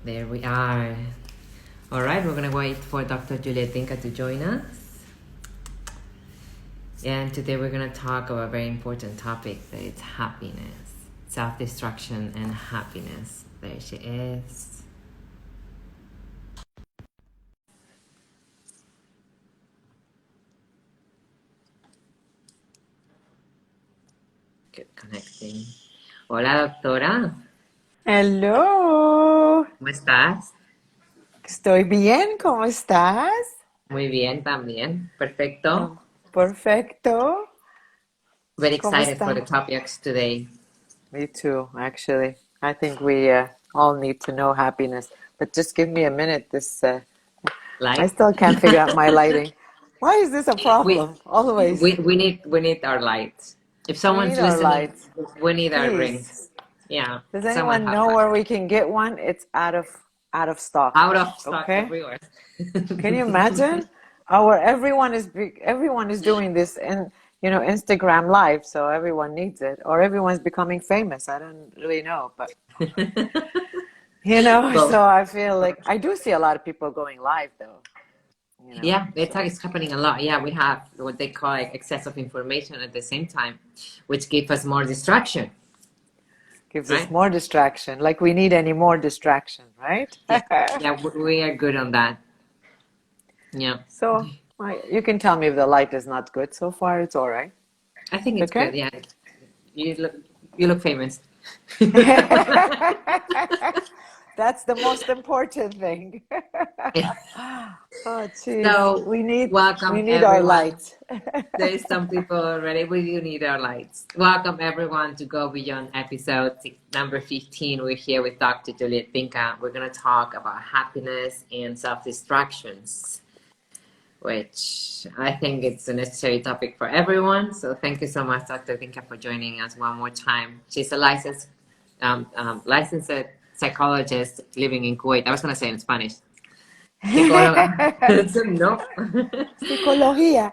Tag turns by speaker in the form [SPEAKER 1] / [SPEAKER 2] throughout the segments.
[SPEAKER 1] There we are. All right, we're gonna wait for Dr. Juliet DINKHA to join us. And today we're gonna talk about a very important topic, that it's happiness, self-destruction and happiness. There she is. Good connecting. Hola, doctora.
[SPEAKER 2] Hello.
[SPEAKER 1] ¿Cómo estás?
[SPEAKER 2] Estoy bien, ¿cómo estás?
[SPEAKER 1] Muy bien también. Perfecto.
[SPEAKER 2] Oh, perfecto.
[SPEAKER 1] Very
[SPEAKER 2] ¿Cómo
[SPEAKER 1] excited for the
[SPEAKER 2] está?
[SPEAKER 1] topics today.
[SPEAKER 2] Me too, actually. I think we all need to know happiness. But just give me a minute. I
[SPEAKER 1] Light.
[SPEAKER 2] still can't figure out my lighting. Why is this a
[SPEAKER 1] we,
[SPEAKER 2] problem? Always.
[SPEAKER 1] we need our lights. If
[SPEAKER 2] We
[SPEAKER 1] someone's
[SPEAKER 2] need our
[SPEAKER 1] listening,
[SPEAKER 2] lights.
[SPEAKER 1] we need our
[SPEAKER 2] Please.
[SPEAKER 1] rings. Yeah,
[SPEAKER 2] Does
[SPEAKER 1] someone
[SPEAKER 2] anyone
[SPEAKER 1] have
[SPEAKER 2] know
[SPEAKER 1] one.
[SPEAKER 2] where we can get one? It's out of stock.
[SPEAKER 1] Out of stock
[SPEAKER 2] Okay?
[SPEAKER 1] everywhere.
[SPEAKER 2] Can you imagine? Everyone is doing this in Instagram live, so everyone needs it, or everyone's becoming famous. I don't really know, but
[SPEAKER 1] Well,
[SPEAKER 2] so I feel like I do see a lot of people going live though,
[SPEAKER 1] yeah,
[SPEAKER 2] so
[SPEAKER 1] it's happening a lot. Yeah, we have what they call like excess of information at the same time, which gives us more distraction,
[SPEAKER 2] gives us
[SPEAKER 1] right?
[SPEAKER 2] more distraction. Like we need any more distraction, right?
[SPEAKER 1] Yeah, yeah, we are good on that. Yeah,
[SPEAKER 2] So you can tell me if the light is not good so far. It's all right.
[SPEAKER 1] I think
[SPEAKER 2] It's
[SPEAKER 1] it's
[SPEAKER 2] okay.
[SPEAKER 1] good. Yeah, you look you look famous.
[SPEAKER 2] That's the most important thing. Oh, jeez.
[SPEAKER 1] So,
[SPEAKER 2] We
[SPEAKER 1] welcome
[SPEAKER 2] need our
[SPEAKER 1] everyone.
[SPEAKER 2] lights.
[SPEAKER 1] There's some people already. We do need our lights. Welcome everyone to Go Beyond episode number 15. We're here with Dr. Juliet DINKHA. We're going to talk about happiness and self-distractions, which I think it's a necessary topic for everyone. So thank you so much, Dr. DINKHA, for joining us one more time. She's a licensed psychologist living in Kuwait. I was going to say in Spanish. Psicóloga. No.
[SPEAKER 2] Psicología.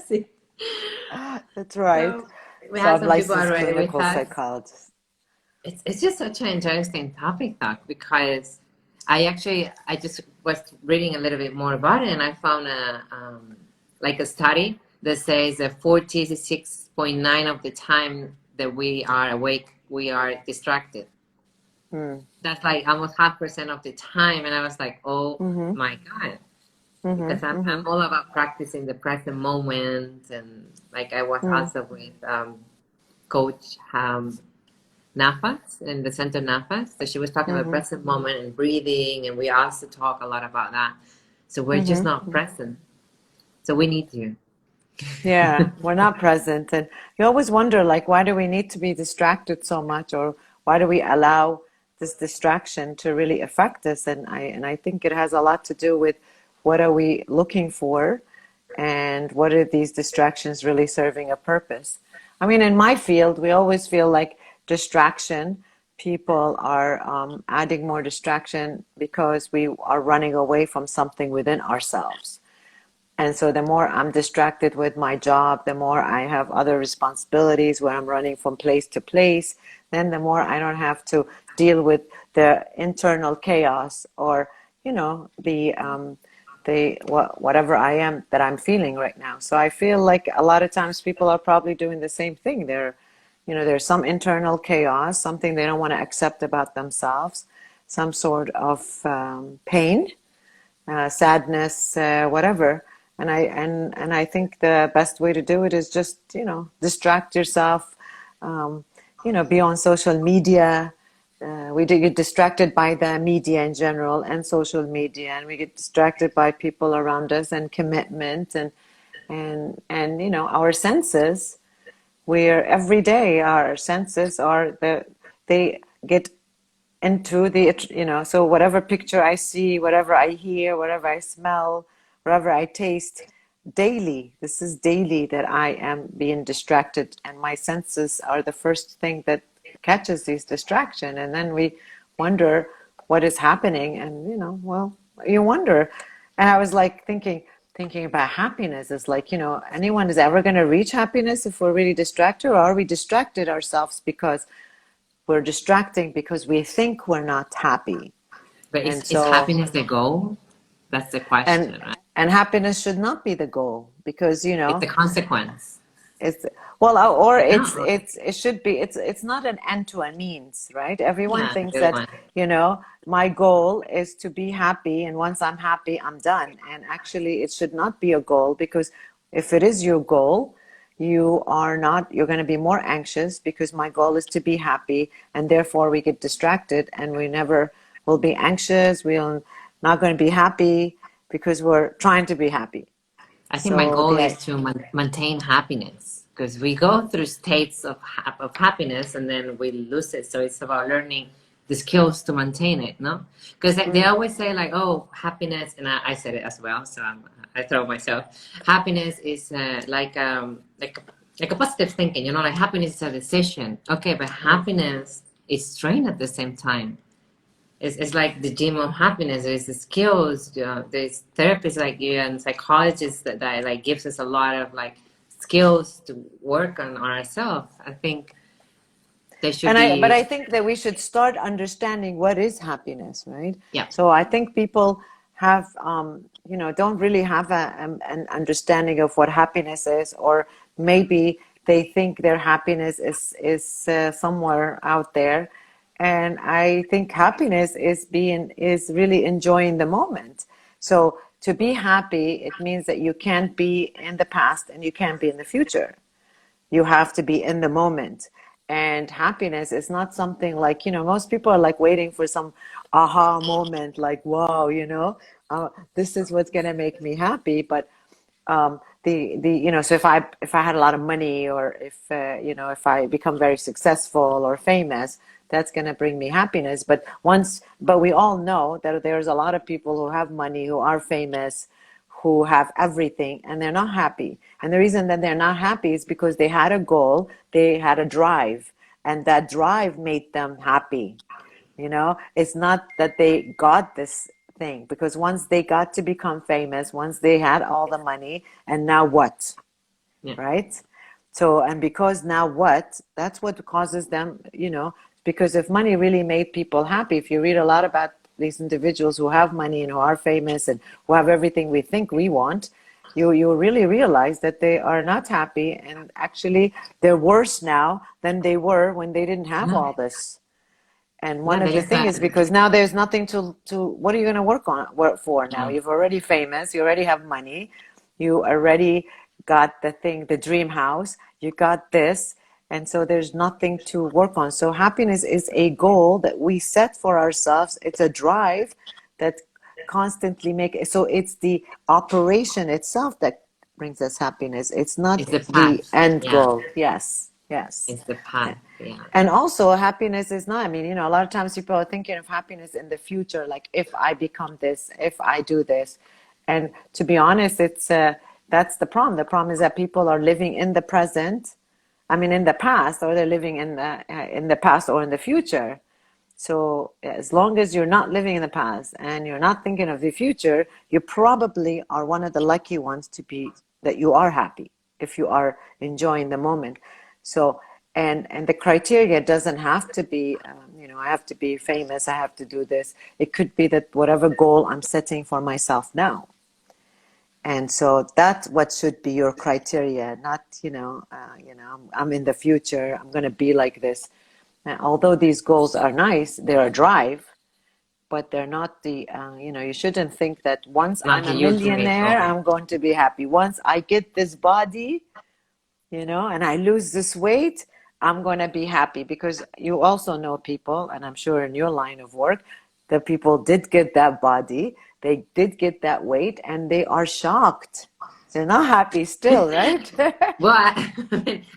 [SPEAKER 1] Sí.
[SPEAKER 2] That's right.
[SPEAKER 1] So we
[SPEAKER 2] So
[SPEAKER 1] have
[SPEAKER 2] I'm
[SPEAKER 1] some people
[SPEAKER 2] licensed
[SPEAKER 1] already with
[SPEAKER 2] clinical
[SPEAKER 1] us.
[SPEAKER 2] psychologist.
[SPEAKER 1] It's just such an interesting topic, Doc, because I just was reading a little bit more about it, and I found a study that says that 46.9 of the time that we are awake, we are distracted. That's like almost 0.5% of the time, and I was like, oh
[SPEAKER 2] Mm-hmm.
[SPEAKER 1] my God. Because
[SPEAKER 2] Mm-hmm.
[SPEAKER 1] I'm
[SPEAKER 2] Mm-hmm.
[SPEAKER 1] all about practicing the present moment, and like I was
[SPEAKER 2] Mm.
[SPEAKER 1] also with coach Nafas in the center Nafas, so she was talking about
[SPEAKER 2] Mm-hmm.
[SPEAKER 1] present moment and breathing, and we also talk a lot about that. So we're just not
[SPEAKER 2] Mm-hmm.
[SPEAKER 1] present, so we need you.
[SPEAKER 2] Yeah, we're not present. And you always wonder, like, why do we need to be distracted so much, or why do we allow this distraction to really affect us? And I think it has a lot to do with what are we looking for, and what are these distractions really serving a purpose? I mean, in my field, we always feel like distraction, people are adding more distraction because we are running away from something within ourselves. And so the more I'm distracted with my job, the more I have other responsibilities where I'm running from place to place, then the more I don't have to deal with the internal chaos, or, whatever I am that I'm feeling right now. So I feel like a lot of times people are probably doing the same thing. There's some internal chaos, something they don't want to accept about themselves, some sort of pain, sadness, whatever. And I think the best way to do it is just distract yourself, be on social media. We do get distracted by the media in general and social media, and we get distracted by people around us and commitment and our senses. Where every day our senses they get into so whatever picture I see, whatever I hear, whatever I smell, whatever I taste, daily, this is daily that I am being distracted, and my senses are the first thing that catches these distraction. And then we wonder what is happening, and well, you wonder. And I was like thinking about happiness. Is like, anyone is ever going to reach happiness if we're really distracted, or are we distracted ourselves because we're distracting because we think we're not happy.
[SPEAKER 1] But
[SPEAKER 2] And
[SPEAKER 1] is
[SPEAKER 2] so,
[SPEAKER 1] happiness the goal? That's the
[SPEAKER 2] and
[SPEAKER 1] question, right?
[SPEAKER 2] and happiness should not be the goal, because
[SPEAKER 1] It's a consequence.
[SPEAKER 2] it's, well, or
[SPEAKER 1] No.
[SPEAKER 2] it should be, it's not an end to a means, right? Everyone
[SPEAKER 1] Yeah,
[SPEAKER 2] thinks
[SPEAKER 1] good
[SPEAKER 2] that,
[SPEAKER 1] one.
[SPEAKER 2] my goal is to be happy, and once I'm happy, I'm done. And actually, it should not be a goal, because if it is your goal, you're going to be more anxious, because my goal is to be happy, and therefore we get distracted, and we never will be anxious. We're not going to be happy because we're trying to be happy.
[SPEAKER 1] I think my
[SPEAKER 2] So
[SPEAKER 1] goal is
[SPEAKER 2] the
[SPEAKER 1] to maintain happiness, because we go through states of happiness and then we lose it. So it's about learning the skills to maintain it, no? Because they always say like, oh, happiness, and I said it as well, so I throw myself. Happiness is like a positive thinking, like happiness is a decision. Okay, but happiness is trained at the same time. It's like the gym of happiness. There's the skills. There's therapists like you and psychologists that like gives us a lot of like skills to work on ourselves. I think they should
[SPEAKER 2] But
[SPEAKER 1] be.
[SPEAKER 2] I think that we should start understanding what is happiness, right?
[SPEAKER 1] Yeah.
[SPEAKER 2] So I think people have, don't really have an understanding of what happiness is, or maybe they think their happiness is somewhere out there. And I think happiness is really enjoying the moment. So to be happy, it means that you can't be in the past and you can't be in the future. You have to be in the moment. And happiness is not something like, most people are like waiting for some aha moment, like, wow, this is what's going to make me happy. But so if I had a lot of money, or if I become very successful or famous, that's going to bring me happiness. But we all know that there's a lot of people who have money, who are famous, who have everything, and they're not happy. And the reason that they're not happy is because they had a goal, they had a drive, and that drive made them happy. It's not that they got this thing, because once they got to become famous, once they had all the money, and now what?
[SPEAKER 1] Yeah.
[SPEAKER 2] Right? So, and because now what, that's what causes them, because if money really made people happy, if you read a lot about these individuals who have money and who are famous and who have everything we think we want, you really realize that they are not happy, and actually they're worse now than they were when they didn't have
[SPEAKER 1] Yeah.
[SPEAKER 2] all this. And one
[SPEAKER 1] Yeah,
[SPEAKER 2] of
[SPEAKER 1] there
[SPEAKER 2] the
[SPEAKER 1] is
[SPEAKER 2] thing
[SPEAKER 1] that.
[SPEAKER 2] is because now there's nothing what are you going to work for now?
[SPEAKER 1] Yeah.
[SPEAKER 2] You've already famous, you already have money, you already got the dream house, you got this, and so there's nothing to work on. So happiness is a goal that we set for ourselves. It's a drive that constantly so it's the operation itself that brings us happiness. It's not
[SPEAKER 1] It's the
[SPEAKER 2] the
[SPEAKER 1] path.
[SPEAKER 2] end
[SPEAKER 1] Yeah.
[SPEAKER 2] goal. Yes.
[SPEAKER 1] It's the path. Yeah.
[SPEAKER 2] And also, happiness is not, a lot of times people are thinking of happiness in the future, like if I become this, if I do this. And to be honest, that's the problem. The problem is that people are living in the present, in the past, or they're living in the past or in the future. So as long as you're not living in the past and you're not thinking of the future, you probably are one of the lucky ones that you are happy, if you are enjoying the moment. So, and the criteria doesn't have to be, I have to be famous, I have to do this. It could be that whatever goal I'm setting for myself now. And so that's what should be your criteria, not, I'm in the future, I'm going to be like this. Although these goals are nice, they're a drive, but they're not you shouldn't think that once
[SPEAKER 1] Not
[SPEAKER 2] I'm a
[SPEAKER 1] the ultimate
[SPEAKER 2] millionaire,
[SPEAKER 1] goal.
[SPEAKER 2] I'm going to be happy. Once I get this body, and I lose this weight, I'm going to be happy. Because you also know people, and I'm sure in your line of work, the people did get that body, they did get that weight, and they are shocked. They're not happy still, right?
[SPEAKER 1] Well,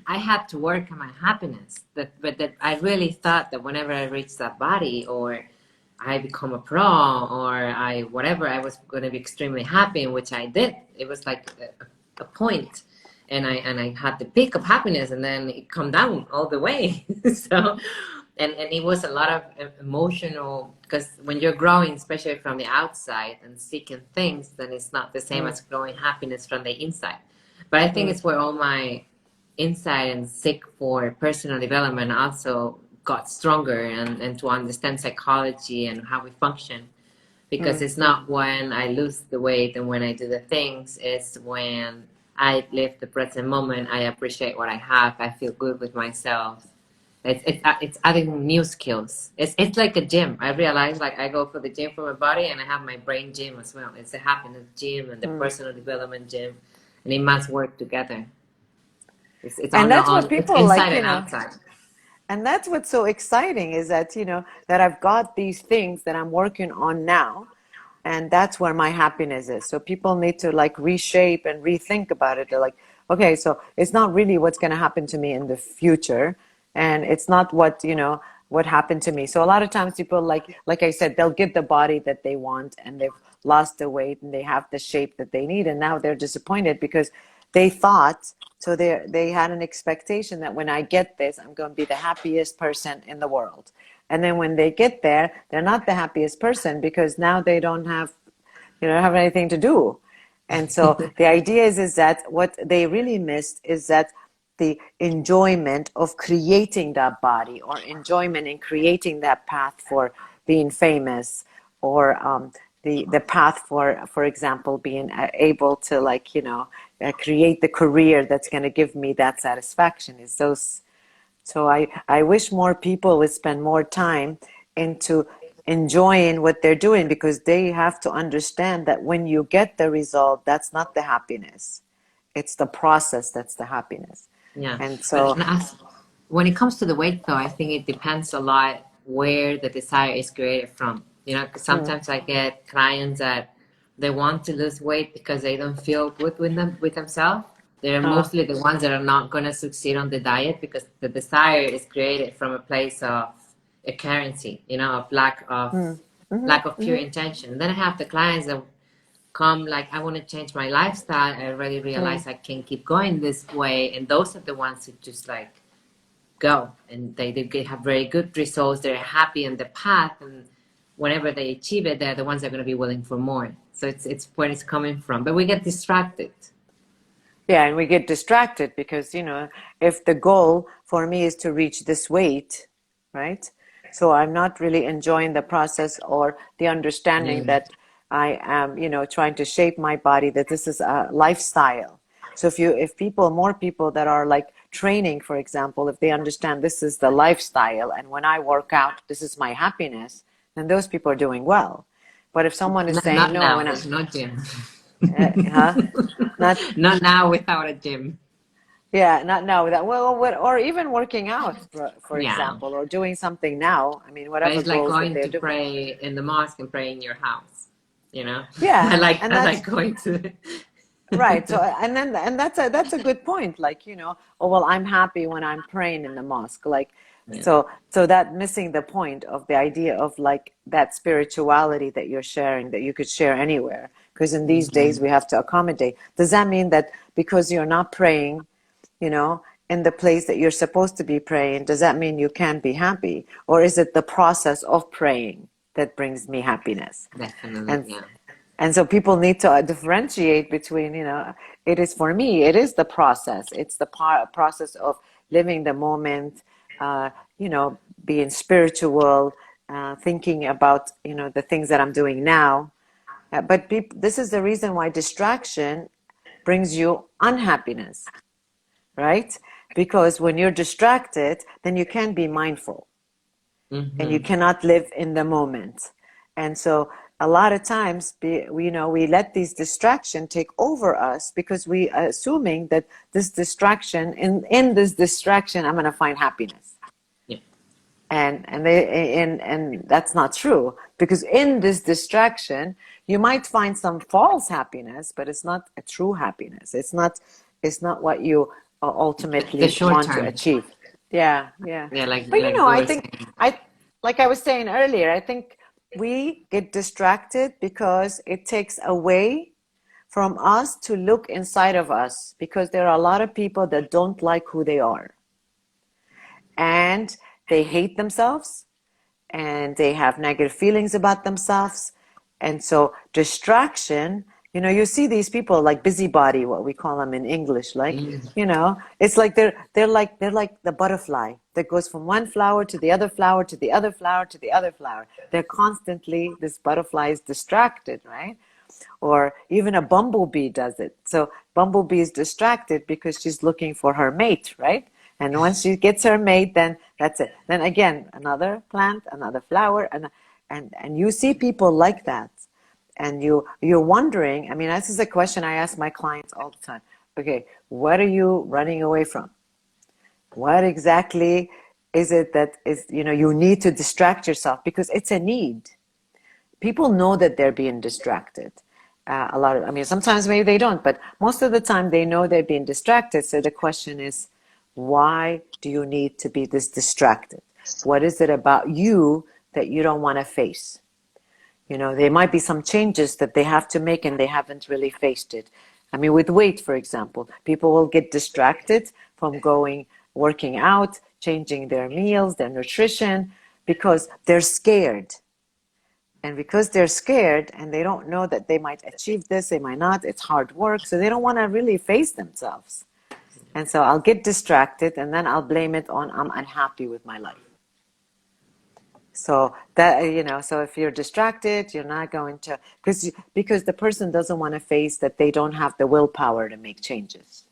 [SPEAKER 1] I had to work on my happiness. But that I really thought that whenever I reached that body, or I become a pro, or whatever, I was going to be extremely happy, which I did. It was like a point, and I had the peak of happiness, and then it come down all the way. So, and it was a lot of emotional, because when you're growing, especially from the outside and seeking things, then it's not the same as growing happiness from the inside. But I think it's where all my insight and seek for personal development also got stronger and to understand psychology and how we function. Because
[SPEAKER 2] Mm.
[SPEAKER 1] it's not when I lose the weight and when I do the things, it's when I live the present moment, I appreciate what I have, I feel good with myself. It's adding new skills. It's like a gym. I realize like I go for the gym for my body and I have my brain gym as well. It's the happiness gym and the
[SPEAKER 2] Mm.
[SPEAKER 1] personal development gym, and it must work together. It's
[SPEAKER 2] And that's what
[SPEAKER 1] it's
[SPEAKER 2] people like,
[SPEAKER 1] inside
[SPEAKER 2] you
[SPEAKER 1] and
[SPEAKER 2] know,
[SPEAKER 1] outside.
[SPEAKER 2] and that's what's so exciting is that, you know, that I've got these things that I'm working on now. And that's where my happiness is. So people need to like reshape and rethink about it. They're like, okay, so it's not really what's going to happen to me in the future. And it's not what, you know, what happened to me. So a lot of times people like I said, they'll get the body that they want and they've lost the weight and they have the shape that they need. And now they're disappointed because they thought, so they had an expectation that when I get this, I'm going to be the happiest person in the world. And then when they get there, they're not the happiest person because now they don't have, you know, have anything to do. And so the idea is that what they really missed is that the enjoyment of creating that body or enjoyment in creating that path for being famous or the path for example, being able to like, you know, create the career that's going to give me that satisfaction is those. So I wish more people would spend more time into enjoying what they're doing because they have to understand that when you get the result, that's not the happiness. It's the process that's the happiness.
[SPEAKER 1] Yeah,
[SPEAKER 2] And
[SPEAKER 1] but
[SPEAKER 2] so,
[SPEAKER 1] when it comes to the weight, though, I think it depends a lot where the desire is created from. You know, 'cause
[SPEAKER 2] mm,
[SPEAKER 1] sometimes I get clients that they want to lose weight because they don't feel good with themselves. They're
[SPEAKER 2] uh,
[SPEAKER 1] mostly the ones that are not going to succeed on the diet because the desire is created from a place of a currency, you know, of
[SPEAKER 2] mm, mm-hmm,
[SPEAKER 1] lack of pure
[SPEAKER 2] mm-hmm,
[SPEAKER 1] intention. And then I have the clients that come like I want to change my lifestyle. I already
[SPEAKER 2] mm,
[SPEAKER 1] realize I can't keep going this way, and those are the ones who just like go and they have very good results. They're happy in the path, and whenever they achieve it, they're the ones that are going to be willing for more. So it's where it's coming from. But we get distracted.
[SPEAKER 2] yeah, and we get distracted because, you know, if the goal for me is to reach this weight, right? So I'm not really enjoying the process or the understanding
[SPEAKER 1] Yeah.
[SPEAKER 2] that I am, you know, trying to shape my body, that this is a lifestyle. So if people, more people that are like training, for example, if they understand this is the lifestyle and when I work out, this is my happiness, then those people are doing well. But if someone is saying,
[SPEAKER 1] Not
[SPEAKER 2] no,
[SPEAKER 1] now.
[SPEAKER 2] when I,
[SPEAKER 1] There's no gym.
[SPEAKER 2] huh? Not,
[SPEAKER 1] Not now without a gym.
[SPEAKER 2] yeah, not now that well, what, or even working out, for
[SPEAKER 1] Yeah.
[SPEAKER 2] example, or doing something now. I mean,
[SPEAKER 1] But
[SPEAKER 2] whatever
[SPEAKER 1] it's like
[SPEAKER 2] goals that
[SPEAKER 1] going
[SPEAKER 2] they're
[SPEAKER 1] to
[SPEAKER 2] doing.
[SPEAKER 1] pray in the mosque and pray in your house. You know,
[SPEAKER 2] Yeah, and
[SPEAKER 1] I like
[SPEAKER 2] that's
[SPEAKER 1] going to.
[SPEAKER 2] right. So, and that's a good point. Like, you know, oh well, I'm happy when I'm praying in the mosque. Like,
[SPEAKER 1] Yeah.
[SPEAKER 2] so that missing the point of the idea of like that spirituality that you're sharing that you could share anywhere. Because in these days
[SPEAKER 1] Hmm.
[SPEAKER 2] we have to accommodate. Does that mean that because you're not praying, you know, in the place that you're supposed to be praying, does that mean you can't be happy? Or is it the process of praying that brings me happiness?
[SPEAKER 1] Definitely.
[SPEAKER 2] And
[SPEAKER 1] Yeah.
[SPEAKER 2] and so people need to differentiate between, you know, it is for me, it is the process. It's the process of living the moment, uh, you know, being spiritual, thinking about, you know, the things that I'm doing now. But this is the reason why distraction brings you unhappiness, right? Because when you're distracted, then you can't be mindful and you
[SPEAKER 1] Hmm.
[SPEAKER 2] cannot live in the moment. And so a lot of times, we, you know, we let these distraction take over us because we are assuming that this distraction, in this distraction, I'm going to find happiness.
[SPEAKER 1] Yeah.
[SPEAKER 2] And that's not true because in this distraction, you might find some false happiness, but it's not a true happiness. It's not what you
[SPEAKER 1] The
[SPEAKER 2] ultimately
[SPEAKER 1] short
[SPEAKER 2] want to
[SPEAKER 1] term.
[SPEAKER 2] achieve. Yeah, yeah.
[SPEAKER 1] Yeah,
[SPEAKER 2] But you
[SPEAKER 1] like
[SPEAKER 2] know,
[SPEAKER 1] we
[SPEAKER 2] I
[SPEAKER 1] were
[SPEAKER 2] think
[SPEAKER 1] saying.
[SPEAKER 2] I like I was saying earlier, I think we get distracted because it takes away from us to look inside of us because there are a lot of people that don't like who they are and they hate themselves and they have negative feelings about themselves. And so distraction You know, you see these people like busybody, what we call them in English, like,
[SPEAKER 1] Mm.
[SPEAKER 2] you know, it's like they're like the butterfly that goes from one flower to the other flower to the other flower to the other flower. They're constantly, this butterfly is distracted, right? Or even a bumblebee does it. So bumblebee is distracted because she's looking for her mate, right? And once she gets her mate, then that's it. Then again, another plant, another flower, and you see people like that. And you're wondering, I mean, this is a question I ask my clients all the time. Okay, what are you running away from? What exactly is it that is, you know, you need to distract yourself? Because it's a need. People know that they're being distracted. A lot of, I mean, sometimes maybe they don't, but most of the time they know they're being distracted. So the question is, why do you need to be this distracted? What is it about you that you don't want to face? You know, there might be some changes that they have to make and they haven't really faced it. I mean, with weight, for example, people will get distracted from working out, changing their meals, their nutrition, because they're scared. And because they're scared and they don't know that they might achieve this, they might not, it's hard work, so they don't want to really face themselves. And so I'll get distracted and then I'll blame it on I'm unhappy with my life. So that, you know, so if you're distracted, you're not going to, because the person doesn't want to face that they don't have the willpower to make changes,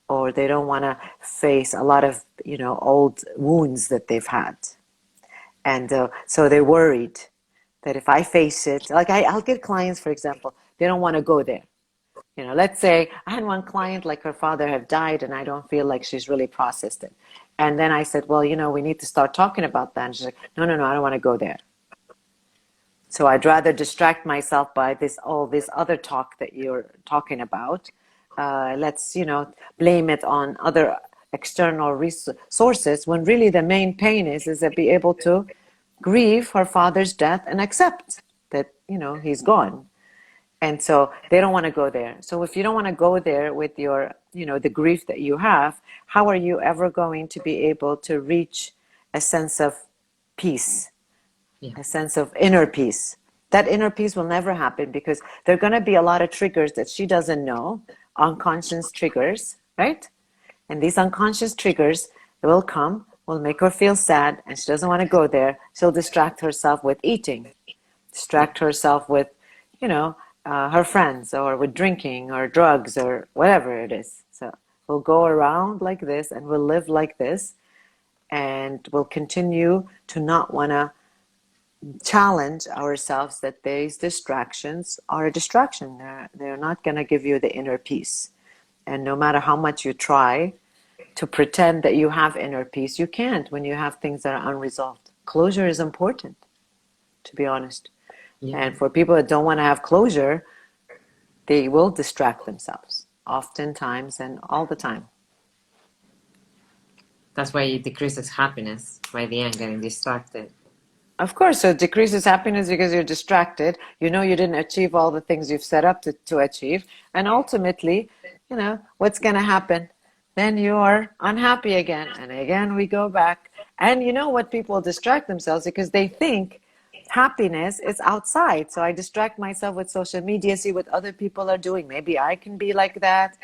[SPEAKER 2] or they don't want to face a lot of, you know, old wounds that they've had. And so they're worried that if I face it, like I'll get clients, for example, they don't want to go there. You know, let's say I had one client, like her father had died and I don't feel like she's really processed it. And then I said, well, you know, we need to start talking about that. And she's like, no, I don't want to go there. So I'd rather distract myself by all this other talk that you're talking about. Let's, you know, blame it on other external sources when really the main pain is to be able to grieve her father's death and accept that, you know, he's gone. And so they don't want to go there. So if you don't want to go there with your, you know, the grief that you have, how are you ever going to be able to reach a sense of peace, a sense of inner peace? That inner peace will never happen because there are going to be a lot of triggers that she doesn't know, unconscious triggers, right? And these unconscious triggers will come, will make her feel sad, and she doesn't want to go there. She'll distract herself with eating, distract herself with, you know, her friends, or with drinking or drugs or whatever it is. So we'll go around like this and we'll live like this, and we'll continue to not want to challenge ourselves that these distractions are a distraction. They're not going to give you the inner peace. And no matter how much you try to pretend that you have inner peace, you can't when you have things that are unresolved. Closure is important, to be honest. Yeah. And for people that don't want to have closure, they will distract themselves, oftentimes and all the time.
[SPEAKER 1] That's why it decreases happiness by the end, getting distracted.
[SPEAKER 2] Of course, so it decreases happiness because you're distracted. You know you didn't achieve all the things you've set up to achieve. And ultimately, you know, what's going to happen? Then you are unhappy again. And again, we go back. And you know what? People distract themselves because they think happiness is outside. So I distract myself with social media, see what other people are doing. Maybe I can be like that,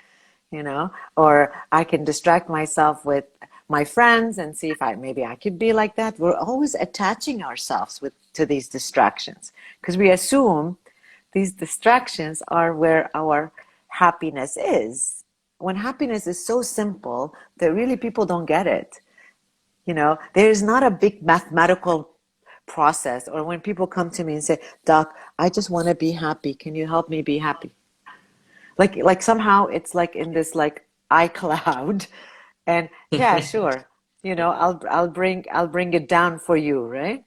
[SPEAKER 2] you know, or I can distract myself with my friends and see if maybe I could be like that. We're always attaching ourselves to these distractions because we assume these distractions are where our happiness is. When happiness is so simple that really people don't get it. You know, there is not a big mathematical process. Or when people come to me and say, Doc, I just want to be happy. Can you help me be happy? Like somehow it's like in this like iCloud. And yeah, sure. You know, I'll bring it down for you, right?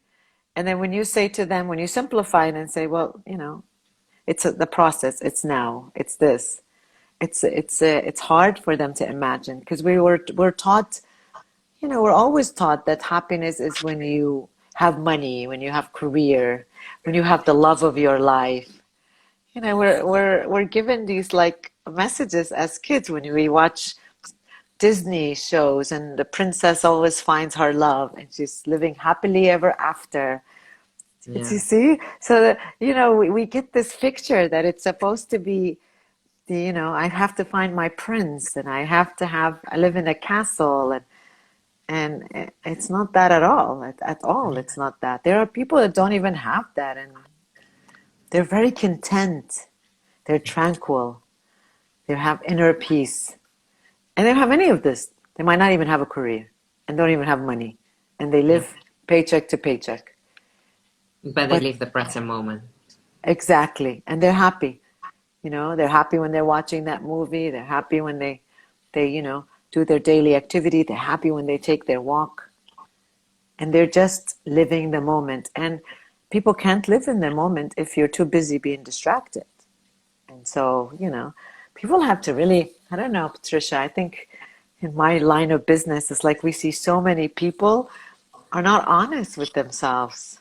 [SPEAKER 2] And then when you say to them, when you simplify it and say, well, you know, it's the process. It's now. It's this. It's hard for them to imagine because we're taught, you know, we're always taught that happiness is when you have money, when you have career, when you have the love of your life. You know, we're given these like messages as kids when we watch Disney shows and the princess always finds her love and she's living happily ever after. It's,
[SPEAKER 1] Yeah.
[SPEAKER 2] you see, so that, you know, we get this picture that it's supposed to be, you know, I have to find my prince and I live in a castle, and it's not that at all. At all, it's not that. There are people that don't even have that, and they're very content. They're tranquil. They have inner peace. And they don't have any of this. They might not even have a career and don't even have money. And they
[SPEAKER 1] Yeah.
[SPEAKER 2] live paycheck to paycheck.
[SPEAKER 1] But they
[SPEAKER 2] But
[SPEAKER 1] live the present moment.
[SPEAKER 2] exactly. And they're happy. You know, they're happy when they're watching that movie. They're happy when they, you know, do their daily activity. They're happy when they take their walk. And they're just living the moment. And people can't live in the moment if you're too busy being distracted. And so, you know, people have to really, I don't know, Patricia, I think in my line of business, it's like we see so many people are not honest with themselves.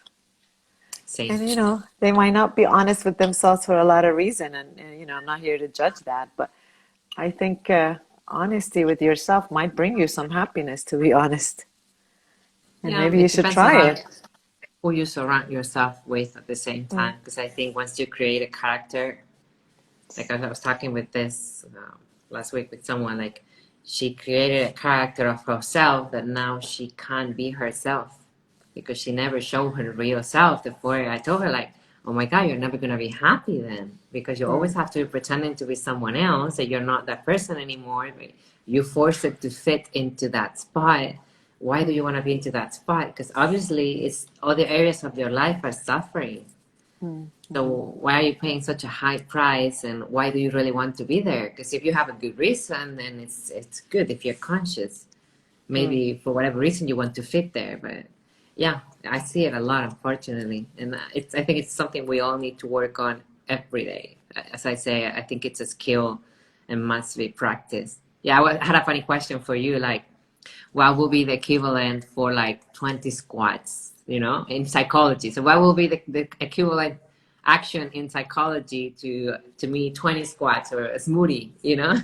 [SPEAKER 1] Same.
[SPEAKER 2] And, you know, they might not be honest with themselves for a lot of reason. And you know, I'm not here to judge that, but I think honesty with yourself might bring you some happiness, to be honest. And
[SPEAKER 1] Yeah,
[SPEAKER 2] maybe you
[SPEAKER 1] it
[SPEAKER 2] should
[SPEAKER 1] depends a
[SPEAKER 2] try
[SPEAKER 1] lot
[SPEAKER 2] it.
[SPEAKER 1] who you surround yourself with at the same
[SPEAKER 2] Mm,
[SPEAKER 1] time. Because I think once you create a character, like I was talking with this last week with someone, like she created a character of herself that now she can't be herself because she never showed her real self. Before I told her, like, oh my God, you're never going to be happy then because you always
[SPEAKER 2] mm,
[SPEAKER 1] have to be pretending to be someone else that you're not that person anymore. But you force it to fit into that spot. Why do you want to be into that spot? Because obviously it's other areas of your life are suffering.
[SPEAKER 2] mm,
[SPEAKER 1] So
[SPEAKER 2] mm,
[SPEAKER 1] why are you paying such a high price, and why do you really want to be there? Because if you have a good reason, then it's good. If you're conscious,
[SPEAKER 2] mm,
[SPEAKER 1] maybe for whatever reason you want to fit there. But yeah, I see it a lot, unfortunately, and I think it's something we all need to work on every day. As I say, I think it's a skill and must be practiced. Yeah, I had a funny question for you, like what will be the equivalent for like 20 squats, you know, in psychology? So what will be the equivalent action in psychology to me 20 squats or a smoothie, you know?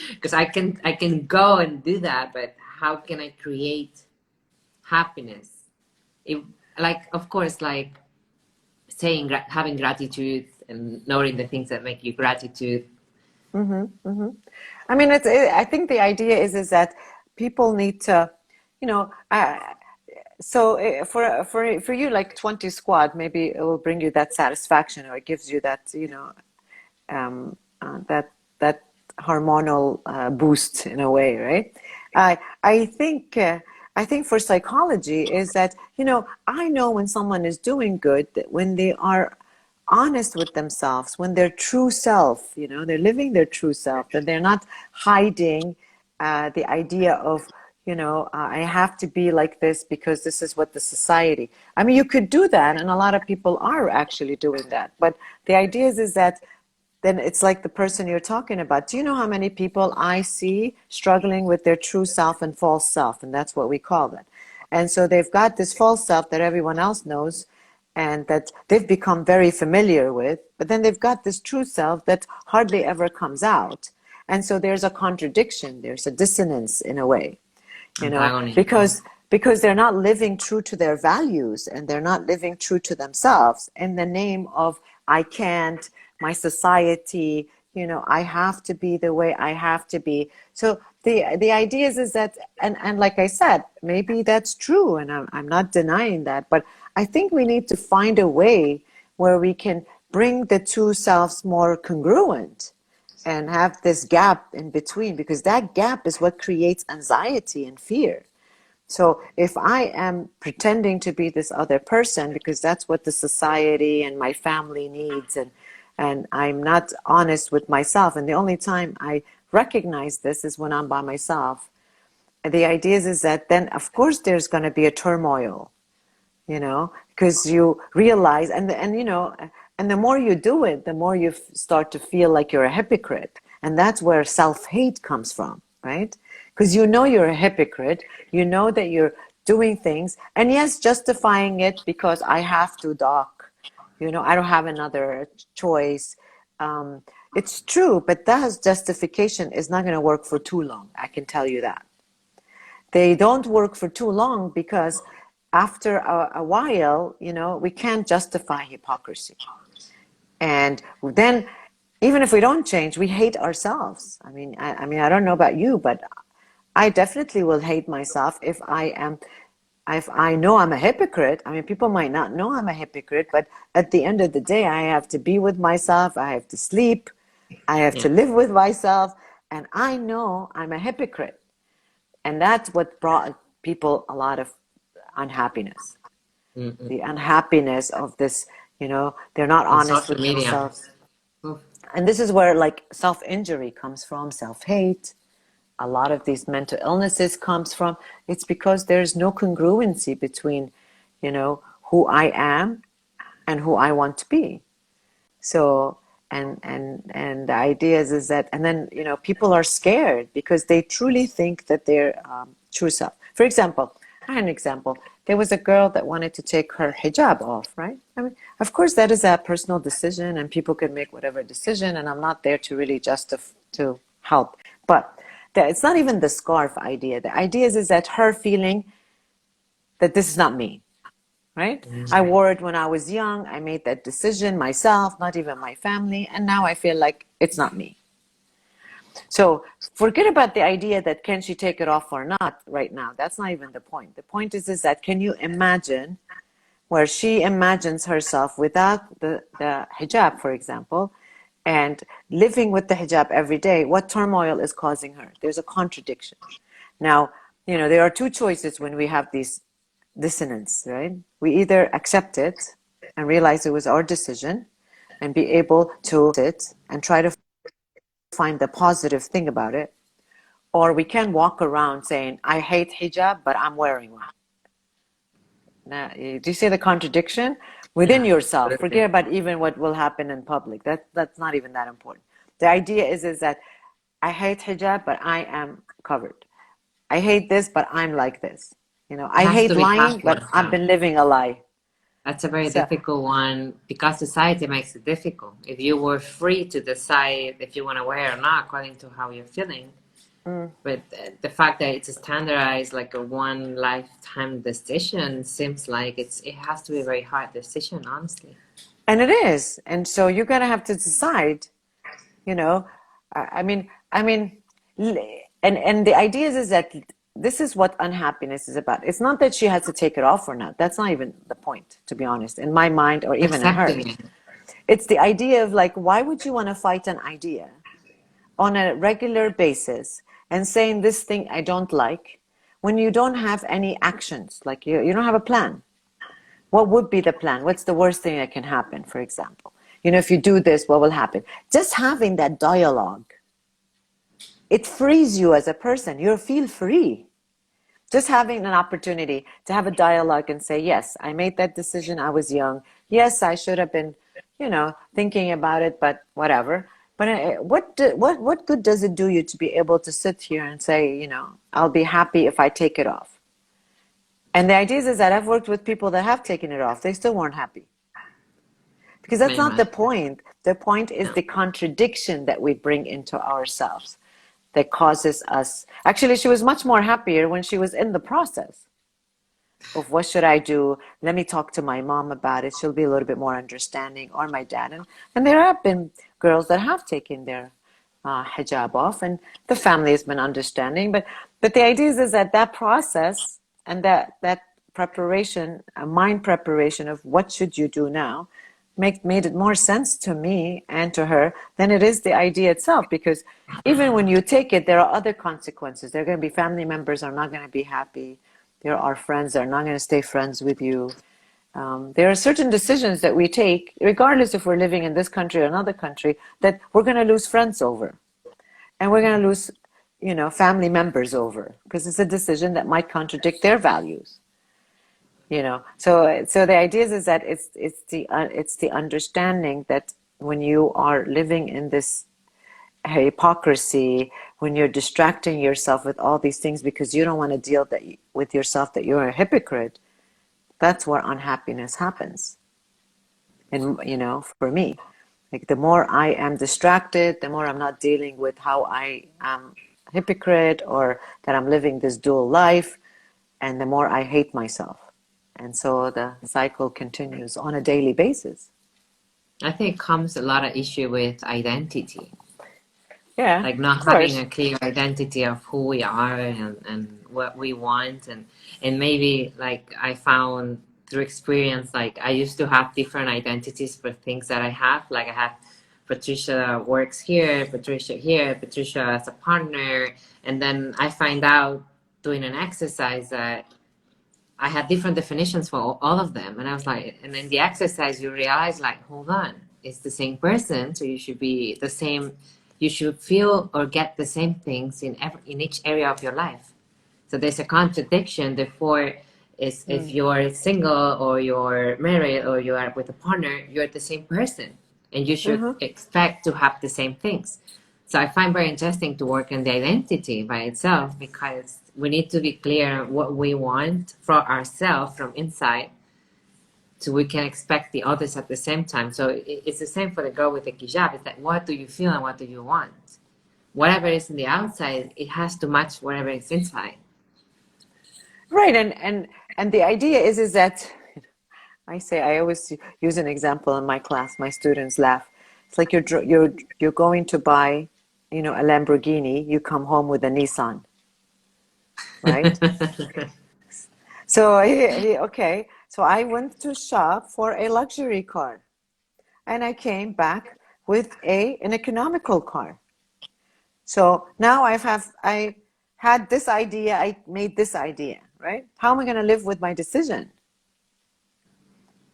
[SPEAKER 1] Because I can go and do that, but how can I create happiness? It, like, of course, like saying having gratitude and knowing the things that make you gratitude.
[SPEAKER 2] mhm, mhm. I mean, I think the idea is that people need to, you know, so for you, like 20 squat, maybe it will bring you that satisfaction, or it gives you that, you know, that hormonal boost in a way, right? I think I think for psychology is that, you know, I know when someone is doing good, that when they are honest with themselves, when their true self, you know, they're living their true self, that they're not hiding the idea of, you know, I have to be like this because this is what the society. I mean, you could do that, and a lot of people are actually doing that. But the idea is that then it's like the person you're talking about. Do you know how many people I see struggling with their true self and false self? And that's what we call it. And so they've got this false self that everyone else knows and that they've become very familiar with, but then they've got this true self that hardly ever comes out. And so there's a contradiction, there's a dissonance in a way, you know,
[SPEAKER 1] Antagonism.
[SPEAKER 2] because they're not living true to their values and they're not living true to themselves in the name of I can't, my society, you know, I have to be the way I have to be. So the idea is that, and like I said, maybe that's true, and I'm not denying that, but I think we need to find a way where we can bring the two selves more congruent and have this gap in between, because that gap is what creates anxiety and fear. So if I am pretending to be this other person because that's what the society and my family needs, and I'm not honest with myself, and the only time I recognize this is when I'm by myself. And the idea is that then of course there's going to be a turmoil, you know, because you realize, and you know, and the more you do it, the more you start to feel like you're a hypocrite, and that's where self-hate comes from, right? Because you know you're a hypocrite, you know that you're doing things, and yes, justifying it because I have to, doc, you know, I don't have another choice. It's true, but that justification is not going to work for too long, I can tell you that. They don't work for too long because after a while, you know, we can't justify hypocrisy. And then, even if we don't change, we hate ourselves. I mean, I don't know about you, but I definitely will hate myself if I know I'm a hypocrite. I mean, people might not know I'm a hypocrite, but at the end of the day, I have to be with myself. I have to sleep. I have to live with myself. And I know I'm a hypocrite. And that's what brought people a lot of unhappiness. The unhappiness of this, you know, they're not
[SPEAKER 1] On
[SPEAKER 2] honest
[SPEAKER 1] social
[SPEAKER 2] with
[SPEAKER 1] media.
[SPEAKER 2] themselves. And this is where like self-injury comes from, self-hate. A lot of these mental illnesses comes from. It's because there's no congruency between, you know, who I am and who I want to be. So, and the idea is that, and then, you know, people are scared because they truly think that they're true self. For example, I had an example. There was a girl that wanted to take her hijab off, right? I mean, of course, that is a personal decision, and people can make whatever decision, and I'm not there to really to help. But it's not even the scarf idea. The idea is that her feeling that this is not me, right? I wore it when I was young. I made that decision myself, not even my family, and now I feel like it's not me. So forget about the idea that can she take it off or not right now. That's not even the point. The point is that can you imagine where she imagines herself without the hijab, for example, and living with the hijab every day, what turmoil is causing her? There's a contradiction. Now, you know, there are two choices when we have these dissonance, right? We either accept it and realize it was our decision and be able to sit and try to find the positive thing about it, or we can walk around saying, I hate hijab, but I'm wearing one. Now, do you see the contradiction? Within yourself, forget about even what will happen in public. That's not even that important. The idea is that I hate hijab, but I am covered. I hate this, but I'm like this. You know, I hate lying, but I've been living a lie.
[SPEAKER 1] That's a very difficult one because society makes it difficult. If you were free to decide if you want to wear or not according to how you're feeling, but the fact that it's standardized like a one lifetime decision seems like it has to be a very hard decision, honestly.
[SPEAKER 2] And it is. And so you're going to have to decide, you know, I mean, and the idea is that this is what unhappiness is about. It's not that she has to take it off or not. That's not even the point, to be honest, in my mind or even in hers. It's the idea of like, why would you want to fight an idea on a regular basis and saying this thing I don't like when you don't have any actions, like you don't have a plan? What would be the plan? What's the worst thing that can happen, for example? You know, if you do this, what will happen? Just having that dialogue, it frees you as a person. You feel free. Just having an opportunity to have a dialogue and say, yes, I made that decision. I was young. Yes, I should have been, you know, thinking about it, but whatever. But what good does it do you to be able to sit here and say, you know, I'll be happy if I take it off? And the idea is that I've worked with people that have taken it off. They still weren't happy. Because that's not the point. The point is the contradiction that we bring into ourselves that causes us. Actually, she was much more happier when she was in the process of what should I do? Let me talk to my mom about it. She'll be a little bit more understanding, or my dad. And there have been girls that have taken their hijab off, and the family has been understanding. But the idea is that process and that preparation, a mind preparation of what should you do now, made it more sense to me and to her than it is the idea itself. Because even when you take it, there are other consequences. There are going to be family members are not going to be happy. There are friends that are not going to stay friends with you. There are certain decisions that we take, regardless if we're living in this country or another country, that we're going to lose friends over. And we're going to lose, you know, family members over, because it's a decision that might contradict their values. You know, so the idea is that it's the understanding that when you are living in this hypocrisy, when you're distracting yourself with all these things because you don't want to deal with yourself that you're a hypocrite, that's where unhappiness happens. And you know, for me, like the more I am distracted, the more I'm not dealing with how I am a hypocrite or that I'm living this dual life, and the more I hate myself. And so the cycle continues on a daily basis.
[SPEAKER 1] I think it comes a lot of issue with identity.
[SPEAKER 2] Yeah,
[SPEAKER 1] Like not
[SPEAKER 2] of
[SPEAKER 1] having
[SPEAKER 2] course.
[SPEAKER 1] a clear identity of who we are and what we want, and maybe like I found through experience, like I used to have different identities for things that I have. Like I have Patricia works here, Patricia here, Patricia as a partner, and then I find out doing an exercise that I had different definitions for all of them, and I was like, and in the exercise you realize like, hold on, it's the same person, so you should be the same. You should feel or get the same things in each area of your life. So there's a contradiction. Therefore, is if you're single or you're married or you are with a partner, you're the same person, and you should expect to have the same things. So I find very interesting to work on the identity by itself, because we need to be clear what we want for ourselves from inside, so we can expect the others at the same time. So it's the same for the girl with the hijab. It's like, what do you feel and what do you want? Whatever is in the outside, it has to match whatever is inside.
[SPEAKER 2] Right, and the idea is that I always use an example in my class. My students laugh. It's like you're going to buy, a Lamborghini. You come home with a Nissan, right? So okay. So I went to shop for a luxury car, and I came back with an economical car. So now I had this idea. I made this idea, right? How am I going to live with my decision?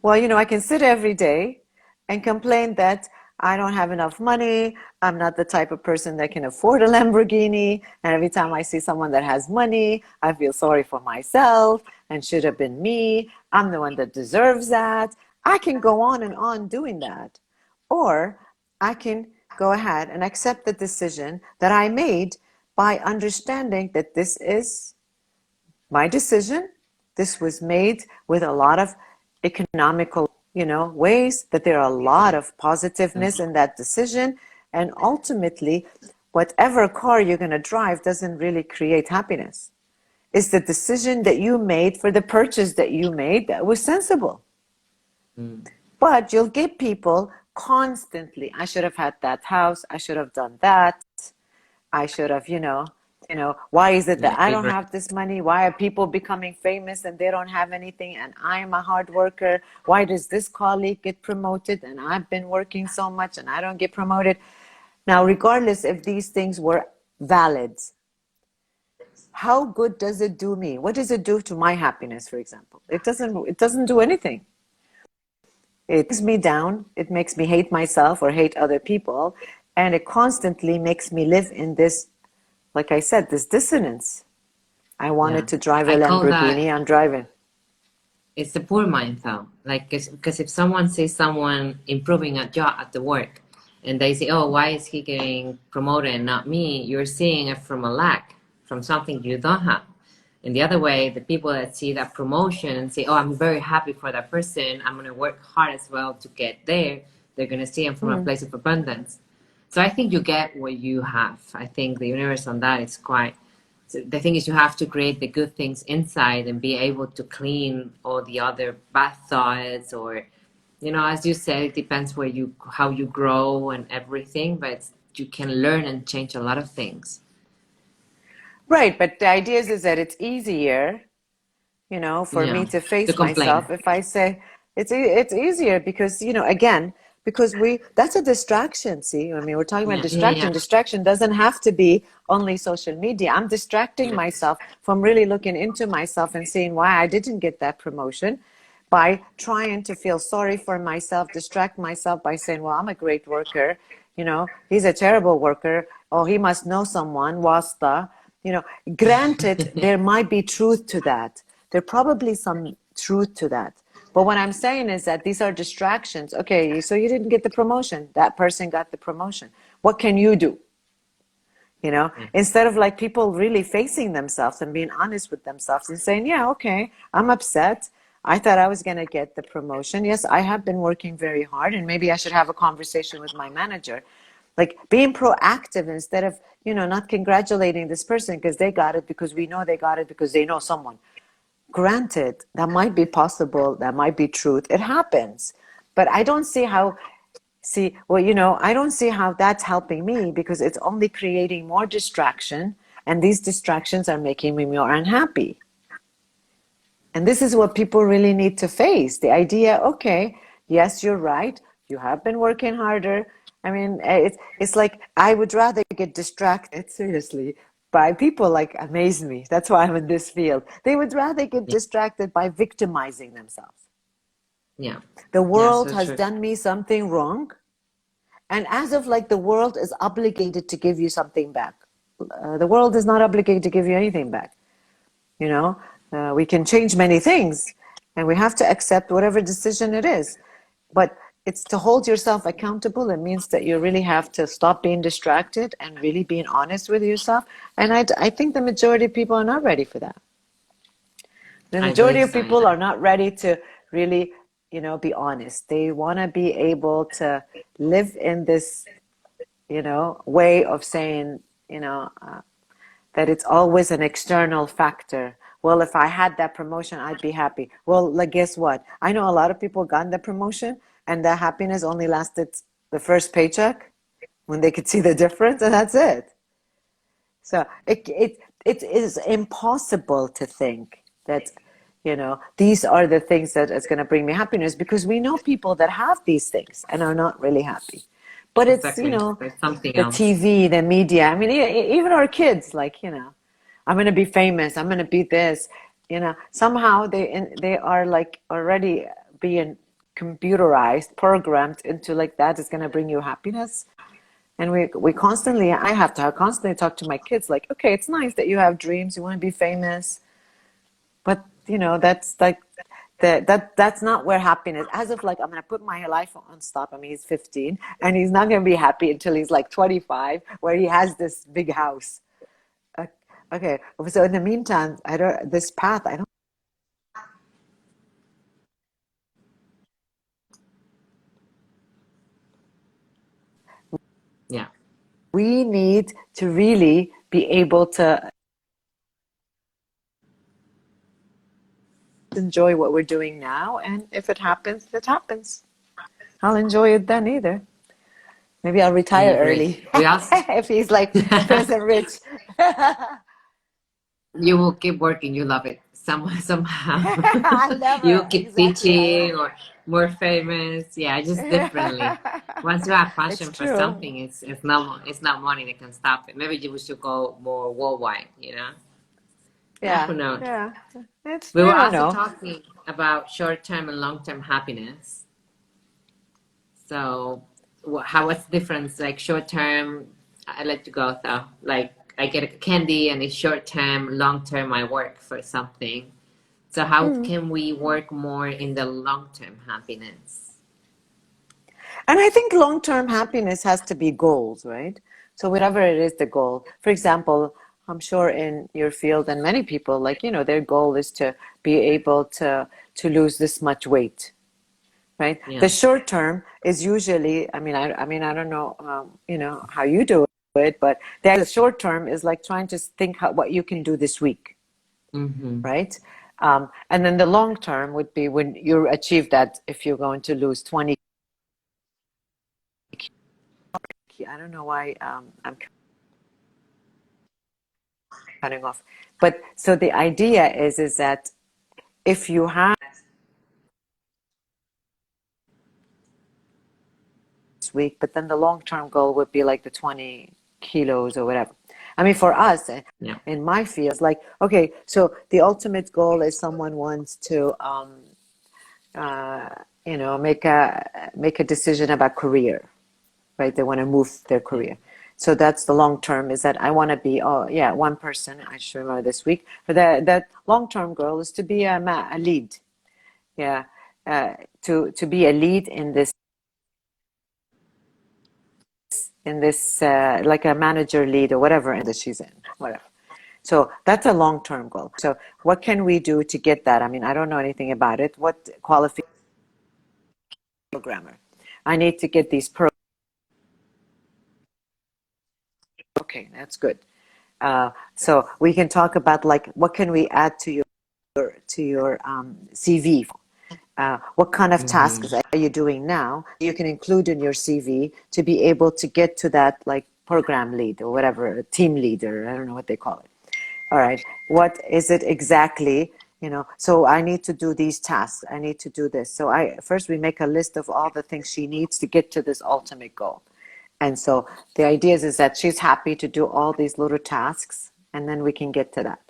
[SPEAKER 2] Well, I can sit every day and complain that I don't have enough money. I'm not the type of person that can afford a Lamborghini. And every time I see someone that has money, I feel sorry for myself and should have been me. I'm the one that deserves that. I can go on and on doing that. Or I can go ahead and accept the decision that I made by understanding that this is my decision. This was made with a lot of economical, ways, that there are a lot of positiveness in that decision. And ultimately, whatever car you're going to drive doesn't really create happiness. It's the decision that you made for the purchase that you made that was sensible. But you'll get people constantly, I should have had that house, I should have done that, I should have, why is it that I don't have this money? Why are people becoming famous and they don't have anything, and I'm a hard worker? Why does this colleague get promoted and I've been working so much and I don't get promoted? Now, regardless if these things were valid, how good does it do me? What does it do to my happiness, for example? It doesn't do anything. It brings me down. It makes me hate myself or hate other people. And it constantly makes me live in this, like I said, this dissonance. I wanted to drive a Lamborghini. I'm driving.
[SPEAKER 1] It's the poor mind, though. Like, because if someone sees someone improving a job at the work, and they say, "Oh, why is he getting promoted and not me?" You're seeing it from a lack, from something you don't have. And the other way, the people that see that promotion and say, "Oh, I'm very happy for that person. I'm going to work hard as well to get there." They're going to see him from a place of abundance. So I think you get what you have. I think the universe on that is quite. So the thing is, you have to create the good things inside and be able to clean all the other bad thoughts, or, as you said, it depends how you grow and everything, but you can learn and change a lot of things.
[SPEAKER 2] Right, but the idea is that it's easier, for me to face myself if I say it's easier because, again, because that's a distraction. See, I mean, we're talking about distraction.
[SPEAKER 1] Yeah.
[SPEAKER 2] Distraction doesn't have to be only social media. I'm distracting myself from really looking into myself and seeing why I didn't get that promotion by trying to feel sorry for myself, distract myself by saying, well, I'm a great worker. He's a terrible worker. Oh, he must know someone, wasta. Granted, there might be truth to that. There probably some truth to that. But what I'm saying is that these are distractions. Okay, so you didn't get the promotion. That person got the promotion. What can you do? Instead of like people really facing themselves and being honest with themselves and saying, yeah, okay, I'm upset. I thought I was going to get the promotion. Yes, I have been working very hard, and maybe I should have a conversation with my manager. Like being proactive instead of, not congratulating this person because they got it, because we know they got it because they know someone. granted, that might be possible, that might be truth, it happens. But I don't see how, I don't see how that's helping me, because it's only creating more distraction, and these distractions are making me more unhappy. And this is what people really need to face. The idea, okay, yes, you're right. You have been working harder. I mean, it's like I would rather get distracted, seriously, by people like amaze me. That's why I'm in this field. They would rather get
[SPEAKER 1] Yeah.
[SPEAKER 2] distracted by victimizing themselves.
[SPEAKER 1] Yeah.
[SPEAKER 2] The
[SPEAKER 1] Yeah.
[SPEAKER 2] world
[SPEAKER 1] So
[SPEAKER 2] has
[SPEAKER 1] true.
[SPEAKER 2] done me something wrong, and as if like the world is obligated to give you something back. The world is not obligated to give you anything back. You know, we can change many things, and we have to accept whatever decision it is. But it's to hold yourself accountable. It means that you really have to stop being distracted and really being honest with yourself. And I think the majority of people are not ready for that. The
[SPEAKER 1] I
[SPEAKER 2] majority
[SPEAKER 1] believe
[SPEAKER 2] of
[SPEAKER 1] so.
[SPEAKER 2] people
[SPEAKER 1] Yeah.
[SPEAKER 2] are not ready to really, be honest. They want to be able to live in this, way of saying, that it's always an external factor. Well, if I had that promotion, I'd be happy. Well, like, guess what? I know a lot of people got the promotion, and the happiness only lasted the first paycheck when they could see the difference, and that's it. So it is impossible to think that, these are the things that is going to bring me happiness, because we know people that have these things and are not really happy. But it's,
[SPEAKER 1] Exactly. There's something
[SPEAKER 2] the
[SPEAKER 1] else.
[SPEAKER 2] TV, the media. I mean, even our kids, like, I'm going to be famous. I'm going to be this. Somehow they are like already being computerized, programmed into like that is going to bring you happiness. And we constantly, I have to constantly talk to my kids like, okay, it's nice that you have dreams, you want to be famous, but that's like that's not where happiness. As if like I'm gonna put my life on stop. I mean, he's 15, and he's not gonna be happy until he's like 25, where he has this big house. Uh, okay, so in the meantime, I don't this path. I don't.
[SPEAKER 1] Yeah.
[SPEAKER 2] We need to really be able to enjoy what we're doing now, and if it happens, it happens. I'll enjoy it then either. Maybe I'll
[SPEAKER 1] I
[SPEAKER 2] retire
[SPEAKER 1] agree.
[SPEAKER 2] early
[SPEAKER 1] We also
[SPEAKER 2] if he's like Prince and Rich.
[SPEAKER 1] you will keep working. You love it. Somehow
[SPEAKER 2] I'll
[SPEAKER 1] you
[SPEAKER 2] never,
[SPEAKER 1] will keep
[SPEAKER 2] exactly.
[SPEAKER 1] teaching or more famous. Yeah, just differently. Once you have
[SPEAKER 2] It's
[SPEAKER 1] passion for
[SPEAKER 2] true.
[SPEAKER 1] something, it's not money that can stop it. Maybe you should go more worldwide. Yeah,
[SPEAKER 2] Yeah,
[SPEAKER 1] who knows?
[SPEAKER 2] yeah.
[SPEAKER 1] We
[SPEAKER 2] You
[SPEAKER 1] were
[SPEAKER 2] don't
[SPEAKER 1] also
[SPEAKER 2] know.
[SPEAKER 1] talking about short-term and long-term happiness. So, what's the difference? Like short-term, I let you go though. Like I get a candy and it's short-term, long-term I work for something. So how
[SPEAKER 2] Mm.
[SPEAKER 1] can we work more in the long-term happiness?
[SPEAKER 2] And I think long-term happiness has to be goals, right? So whatever it is, the goal. For example, I'm sure in your field and many people, like, their goal is to be able to lose this much weight, right?
[SPEAKER 1] Yeah.
[SPEAKER 2] The short term is usually, I mean, I don't know, how you do it, but the short term is like trying to think what you can do this week,
[SPEAKER 1] Mm-hmm.
[SPEAKER 2] right? And then the long term would be when you achieve that, if you're going to lose 20. I don't know why I'm cutting off, but so the idea is that if you have this week, but then the long term goal would be like the 20 kilos or whatever. I mean, for us,
[SPEAKER 1] Yeah.
[SPEAKER 2] in my field, it's like, okay, so the ultimate goal is someone wants to, make a decision about career, right? They want to move their
[SPEAKER 1] Yeah.
[SPEAKER 2] career. So that's the long term, is that I want to be, oh yeah, one person, I should remember this week. But that long term goal is to be a lead. Yeah. To be a lead in this like a manager lead or whatever that she's in, whatever. So that's a long term goal. So what can we do to get that? I mean, I don't know anything about it. What qualification programmer? I need to get these programs. Okay, that's good. So we can talk about like what can we add to your to your CV. What kind of
[SPEAKER 1] Mm-hmm.
[SPEAKER 2] tasks are you doing now? You can include in your CV to be able to get to that, like program lead or whatever, team leader. I don't know what they call it. All right. What is it exactly? So I need to do these tasks. I need to do this. So first we make a list of all the things she needs to get to this ultimate goal. And so the idea is that she's happy to do all these little tasks, and then we can get to that.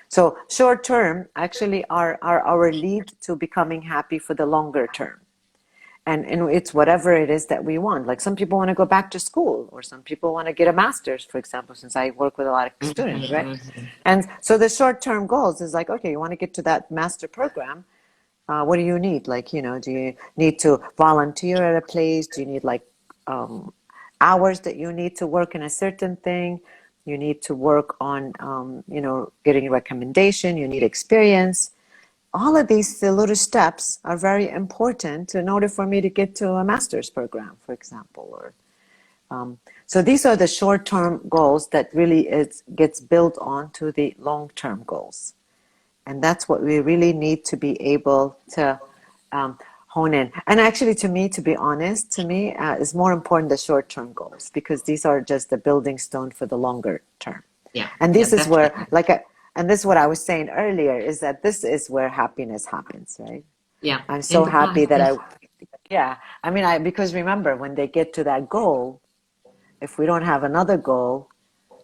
[SPEAKER 2] So short term actually are our lead to becoming happy for the longer term. And it's whatever it is that we want. Like some people want to go back to school, or some people want to get a master's, for example, since I work with a lot of students, right?
[SPEAKER 1] Mm-hmm.
[SPEAKER 2] And so the short-term goals is like, okay, you want to get to that master program. What do you need? Like, do you need to volunteer at a place? Do you need like hours that you need to work in a certain thing? You need to work on, getting a recommendation. You need experience. All of these little steps are very important in order for me to get to a master's program, for example. So these are the short-term goals that really gets built onto the long-term goals. And that's what we really need to be able to hone in. And actually, to me, to be honest, is more important the short-term goals, because these are just the building stone for the longer term.
[SPEAKER 1] Yeah.
[SPEAKER 2] And this is
[SPEAKER 1] definitely.
[SPEAKER 2] where, and this is what I was saying earlier, is that this is where happiness happens, right?
[SPEAKER 1] Yeah.
[SPEAKER 2] I'm so
[SPEAKER 1] In the
[SPEAKER 2] happy
[SPEAKER 1] past,
[SPEAKER 2] that because remember, when they get to that goal, if we don't have another goal,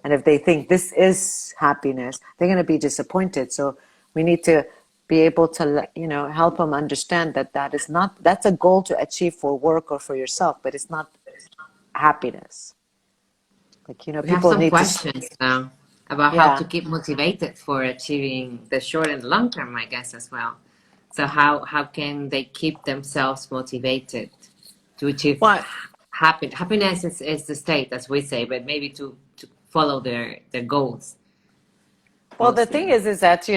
[SPEAKER 2] and if they think this is happiness, they're going to be disappointed. So we need to be able to, help them understand that that's a goal to achieve for work or for yourself, but it's not happiness. Like,
[SPEAKER 1] we have
[SPEAKER 2] people
[SPEAKER 1] some
[SPEAKER 2] need to,
[SPEAKER 1] questions now about how to
[SPEAKER 2] yeah.
[SPEAKER 1] keep motivated for achieving the short and long term, I guess, as well. So how can they keep themselves motivated to achieve
[SPEAKER 2] What?
[SPEAKER 1] happiness is the state, as we say, but maybe to follow their goals
[SPEAKER 2] Well, the thing
[SPEAKER 1] mostly.
[SPEAKER 2] is that,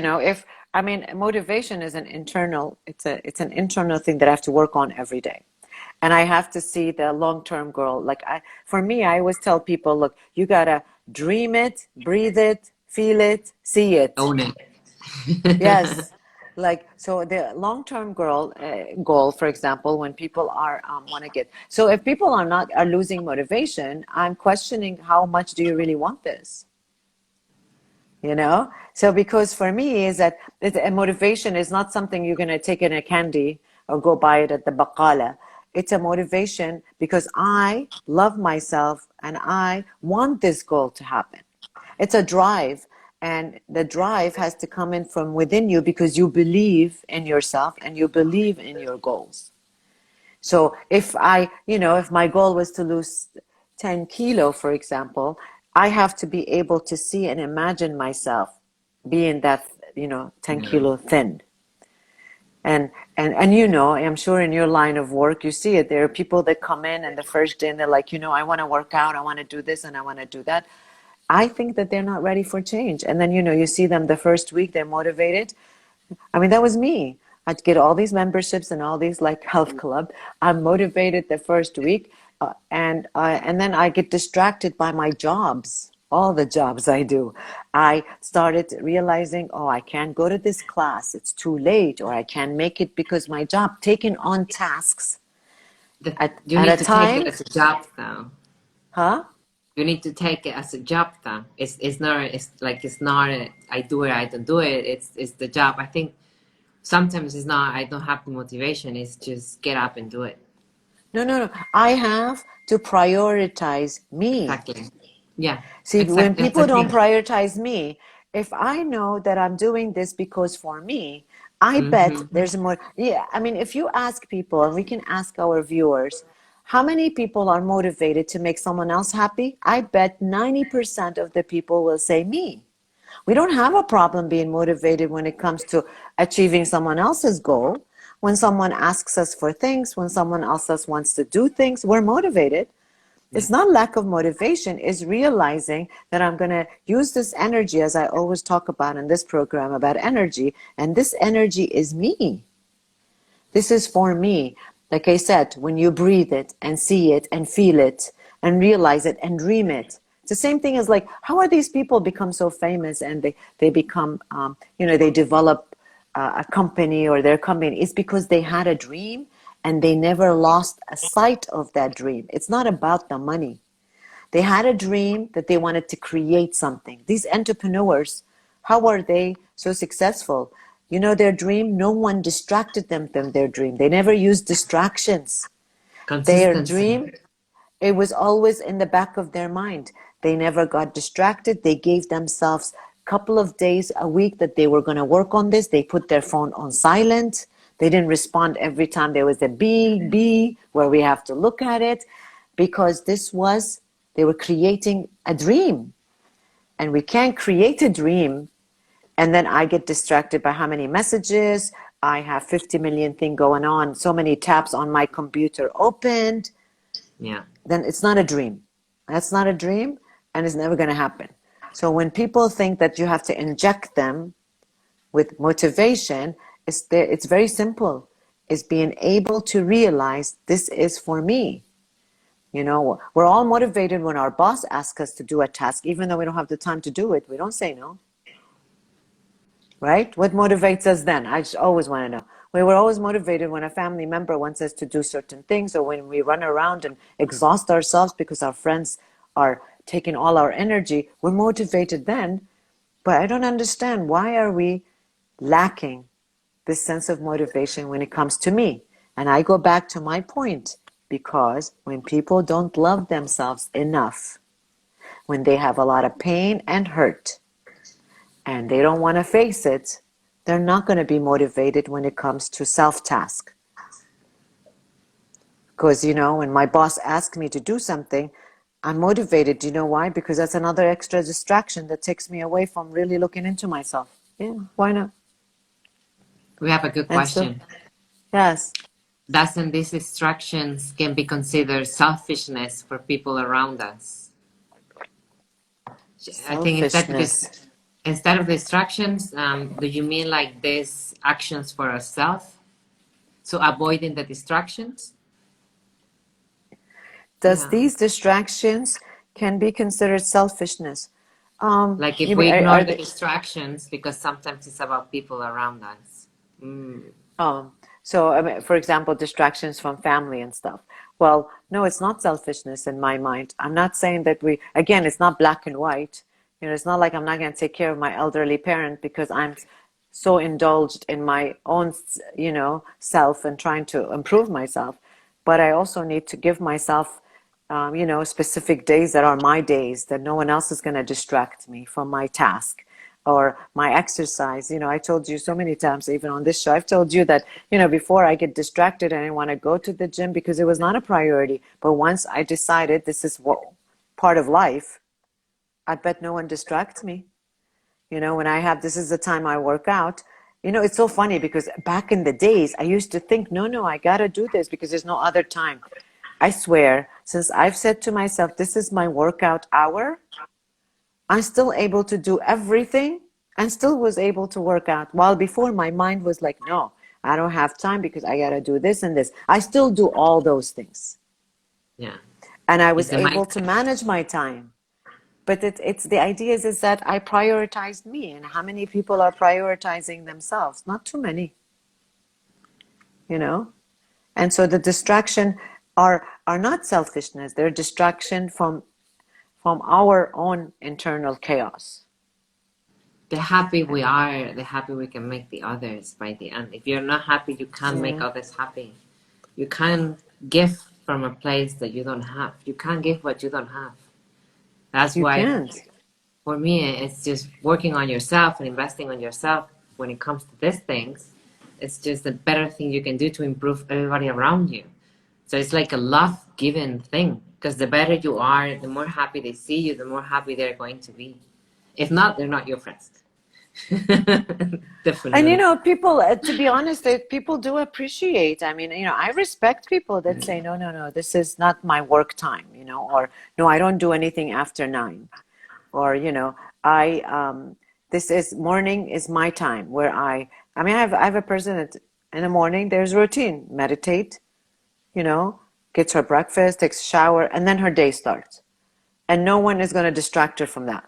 [SPEAKER 2] motivation is it's an internal thing that I have to work on every day. And I have to see the long-term goal. Like for me, I always tell people, look, you gotta dream it, breathe it, feel it, see it.
[SPEAKER 1] Own it.
[SPEAKER 2] Yes. Like, so the long-term goal, for example, when people are want to get, so if people are losing motivation, I'm questioning, how much do you really want this? So because for me is that a motivation is not something you're going to take in a candy or go buy it at the baqala. It's a motivation because I love myself and I want this goal to happen. It's a drive, and the drive has to come in from within you because you believe in yourself and you believe in your goals. So if my goal was to lose 10 kilo, for example, I have to be able to see and imagine myself being that, 10
[SPEAKER 1] Yeah.
[SPEAKER 2] kilo thin. And I'm sure in your line of work, you see it. There are people that come in and the first day and they're like, I want to work out, I want to do this and I want to do that. I think that they're not ready for change. And then, you see them the first week, they're motivated. I mean, that was me. I'd get all these memberships and all these like health club. I'm motivated the first week, and then I get distracted by my jobs, all the jobs I do. I started realizing, oh, I can't go to this class. It's too late, or I can't make it because my job, taking on tasks
[SPEAKER 1] You
[SPEAKER 2] at a
[SPEAKER 1] need to take it
[SPEAKER 2] time,
[SPEAKER 1] as a job, though.
[SPEAKER 2] huh?
[SPEAKER 1] You need to take it as a job, though. It's not I do it, I don't do it. It's the job. I think sometimes it's not I don't have the motivation. It's just get up and do it.
[SPEAKER 2] No, no, no. I have to prioritize me.
[SPEAKER 1] Exactly. Yeah.
[SPEAKER 2] See, when
[SPEAKER 1] Exactly. That's the
[SPEAKER 2] people don't
[SPEAKER 1] thing.
[SPEAKER 2] prioritize me, if I know that I'm doing this because for me, I bet
[SPEAKER 1] Mm-hmm.
[SPEAKER 2] there's more. Yeah, I mean, if you ask people, and we can ask our viewers, how many people are motivated to make someone else happy? I bet 90% of the people will say me. We don't have a problem being motivated when it comes to achieving someone else's goal. When someone asks us for things, when someone else wants to do things, we're motivated.
[SPEAKER 1] Yeah.
[SPEAKER 2] It's not lack of motivation, it's realizing that I'm going to use this energy, as I always talk about in this program about energy, and this energy is me. This is for me. Like I said, when you breathe it and see it and feel it and realize it and dream it. It's the same thing as like, how are these people become so famous and they become, they develop a company or their company, it's because they had a dream and they never lost a sight of that dream. It's not about the money. They had a dream that they wanted to create something. These entrepreneurs, how are they so successful? You know, their dream, no one distracted them from their dream. They never used distractions. Their
[SPEAKER 1] Consistency.
[SPEAKER 2] dream, it was always in the back of their mind. They never got distracted. They gave themselves a couple of days a week that they were going to work on this. They put their phone on silent. They didn't respond every time there was a B, where we have to look at it, because they were creating a dream. And we can't create a dream and then I get distracted by how many messages. I have 50 million things going on, so many tabs on my computer opened.
[SPEAKER 1] Yeah.
[SPEAKER 2] Then it's not a dream. That's not a dream, and it's never going to happen. So when people think that you have to inject them with motivation, it's very simple. It's being able to realize this is for me. You know, we're all motivated when our boss asks us to do a task, even though we don't have the time to do it. We don't say no. Right? What motivates us then? I just always want to know. We were always motivated when a family member wants us to do certain things, or when we run around and exhaust ourselves because our friends are taking all our energy. We're motivated then, but I don't understand, why are we lacking this sense of motivation when it comes to me? And I go back to my point, because when people don't love themselves enough, when they have a lot of pain and hurt, and they don't want to face it, they're not going to be motivated when it comes to self-task. Because, you know, when my boss asks me to do something, I'm motivated. Do you know why? Because that's another extra distraction that takes me away from really looking into myself. Yeah, why not?
[SPEAKER 1] We have a good
[SPEAKER 2] And so,
[SPEAKER 1] question.
[SPEAKER 2] yes.
[SPEAKER 1] Doesn't these distractions can be considered selfishness for people around us? I think
[SPEAKER 2] Selfishness.
[SPEAKER 1] instead of distractions, do you mean like these actions for ourselves? So avoiding the distractions?
[SPEAKER 2] Does
[SPEAKER 1] Yeah.
[SPEAKER 2] these distractions can be considered selfishness?
[SPEAKER 1] Like if
[SPEAKER 2] You mean,
[SPEAKER 1] we
[SPEAKER 2] are
[SPEAKER 1] ignore the
[SPEAKER 2] they?
[SPEAKER 1] distractions, because sometimes it's about people around us.
[SPEAKER 2] So, I mean, for example, distractions from family and stuff. Well, no, it's not selfishness in my mind. I'm not saying that again, it's not black and white. You know, it's not like I'm not going to take care of my elderly parent because I'm so indulged in my own, you know, self and trying to improve myself. But I also need to give myself, you know, specific days that are my days, that no one else is going to distract me from my task or my exercise. You know, I told you so many times, even on this show, I've told you that, you know, before I get distracted, I didn't want to go to the gym because it was not a priority. But once I decided this is what part of life, I bet no one distracts me. You know, when this is the time I work out. You know, it's so funny because back in the days, I used to think, no, I got to do this because there's no other time. I swear, since I've said to myself, this is my workout hour, I'm still able to do everything and still was able to work out. While before my mind was like, no, I don't have time because I got to do this and this. I still do all those things.
[SPEAKER 1] Yeah.
[SPEAKER 2] And I
[SPEAKER 1] It's
[SPEAKER 2] was
[SPEAKER 1] the
[SPEAKER 2] able
[SPEAKER 1] mind.
[SPEAKER 2] to manage my time. But it's the idea is that I prioritized me. And how many people are prioritizing themselves? Not too many, you know? And so the distraction are not selfishness. They're distraction from our own internal chaos.
[SPEAKER 1] The happy we are, the happy we can make the others by the end. If you're not happy, you can't make
[SPEAKER 2] Yeah.
[SPEAKER 1] others happy. You can't give from a place that you don't have. You can't give what you don't have. That's
[SPEAKER 2] You
[SPEAKER 1] why,
[SPEAKER 2] can't.
[SPEAKER 1] for me, it's just working on yourself and investing on yourself when it comes to these things. It's just a better thing you can do to improve everybody around you. So it's like a love given thing, because the better you are, the more happy they see you, the more happy they're going to be. If not, they're not your friends.
[SPEAKER 2] And you
[SPEAKER 1] Definitely.
[SPEAKER 2] know, people, to be honest, people do appreciate. I mean, you know, I respect people that say, no, this is not my work time, you know, or no, I don't do anything after 9. Or, you know, this is morning is my time where I mean, I have a person that in the morning, there's routine, meditate, you know, gets her breakfast, takes a shower, and then her day starts. And no one is going to distract her from that.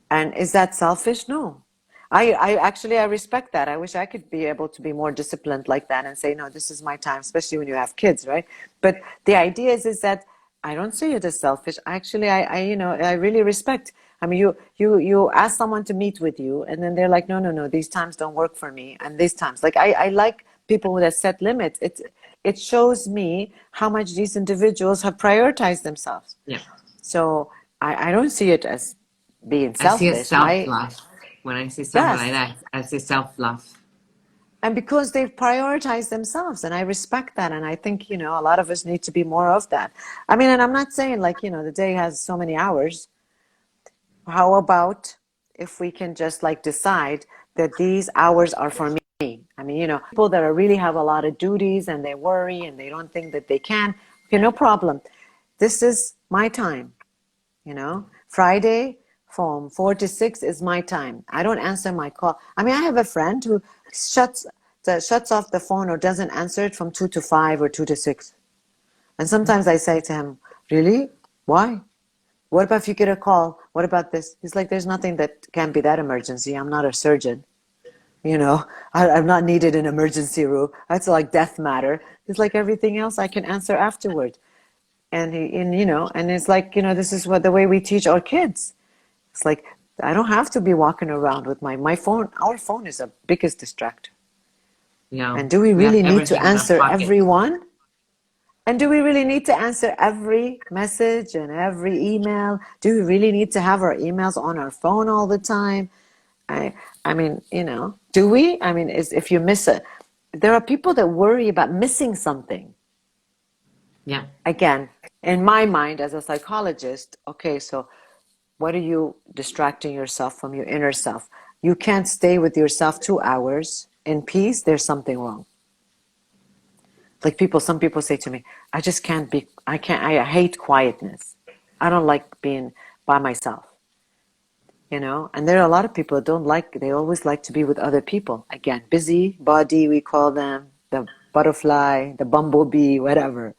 [SPEAKER 2] And is that selfish? No. I actually, I respect that. I wish I could be able to be more disciplined like that and say, no, this is my time, especially when you have kids, right? But the idea is that I don't see it as selfish. Actually, I really respect. I mean, you ask someone to meet with you, and then they're like, no, no, no, these times don't work for me, and these times, like, I like people that set limits. It shows me how much these individuals have prioritized themselves.
[SPEAKER 1] Yeah.
[SPEAKER 2] So I don't see it as being
[SPEAKER 1] I see a
[SPEAKER 2] selfish.
[SPEAKER 1] self-love. When I see someone like
[SPEAKER 2] Yes.
[SPEAKER 1] that, I see self-love.
[SPEAKER 2] And because they've prioritized themselves, and I respect that, and I think, a lot of us need to be more of that. I mean, and I'm not saying like, the day has so many hours. How about if we can just like decide that these hours are for me? I mean, people that really have a lot of duties and they worry and they don't think that they can, okay, no problem. This is my time, Friday from 4 to 6 is my time. I don't answer my call. I mean, I have a friend who shuts off the phone or doesn't answer it from 2 to 5 or 2 to 6. And sometimes I say to him, really? Why? What about if you get a call? What about this? He's like, there's nothing that can be that emergency. I'm not a surgeon. I'm not needed in emergency room. That's like death matter. It's like everything else I can answer afterward. And it's like, this is the way we teach our kids. It's like, I don't have to be walking around with my phone. Our phone is the biggest distractor.
[SPEAKER 1] Yeah.
[SPEAKER 2] And do we
[SPEAKER 1] We have
[SPEAKER 2] really need to
[SPEAKER 1] everything in our
[SPEAKER 2] answer
[SPEAKER 1] pocket.
[SPEAKER 2] everyone? And do we really need to answer every message and every email? Do we really need to have our emails on our phone all the time? I mean, do we? I mean, if you miss it, there are people that worry about missing something.
[SPEAKER 1] Yeah.
[SPEAKER 2] Again, in my mind as a psychologist, okay, so what are you distracting yourself from your inner self? You can't stay with yourself 2 hours in peace. There's something wrong. Like some people say to me, I just can't be, I hate quietness. I don't like being by myself, and there are a lot of people that they always like to be with other people. Again, busy body, we call them, the butterfly, the bumblebee, whatever.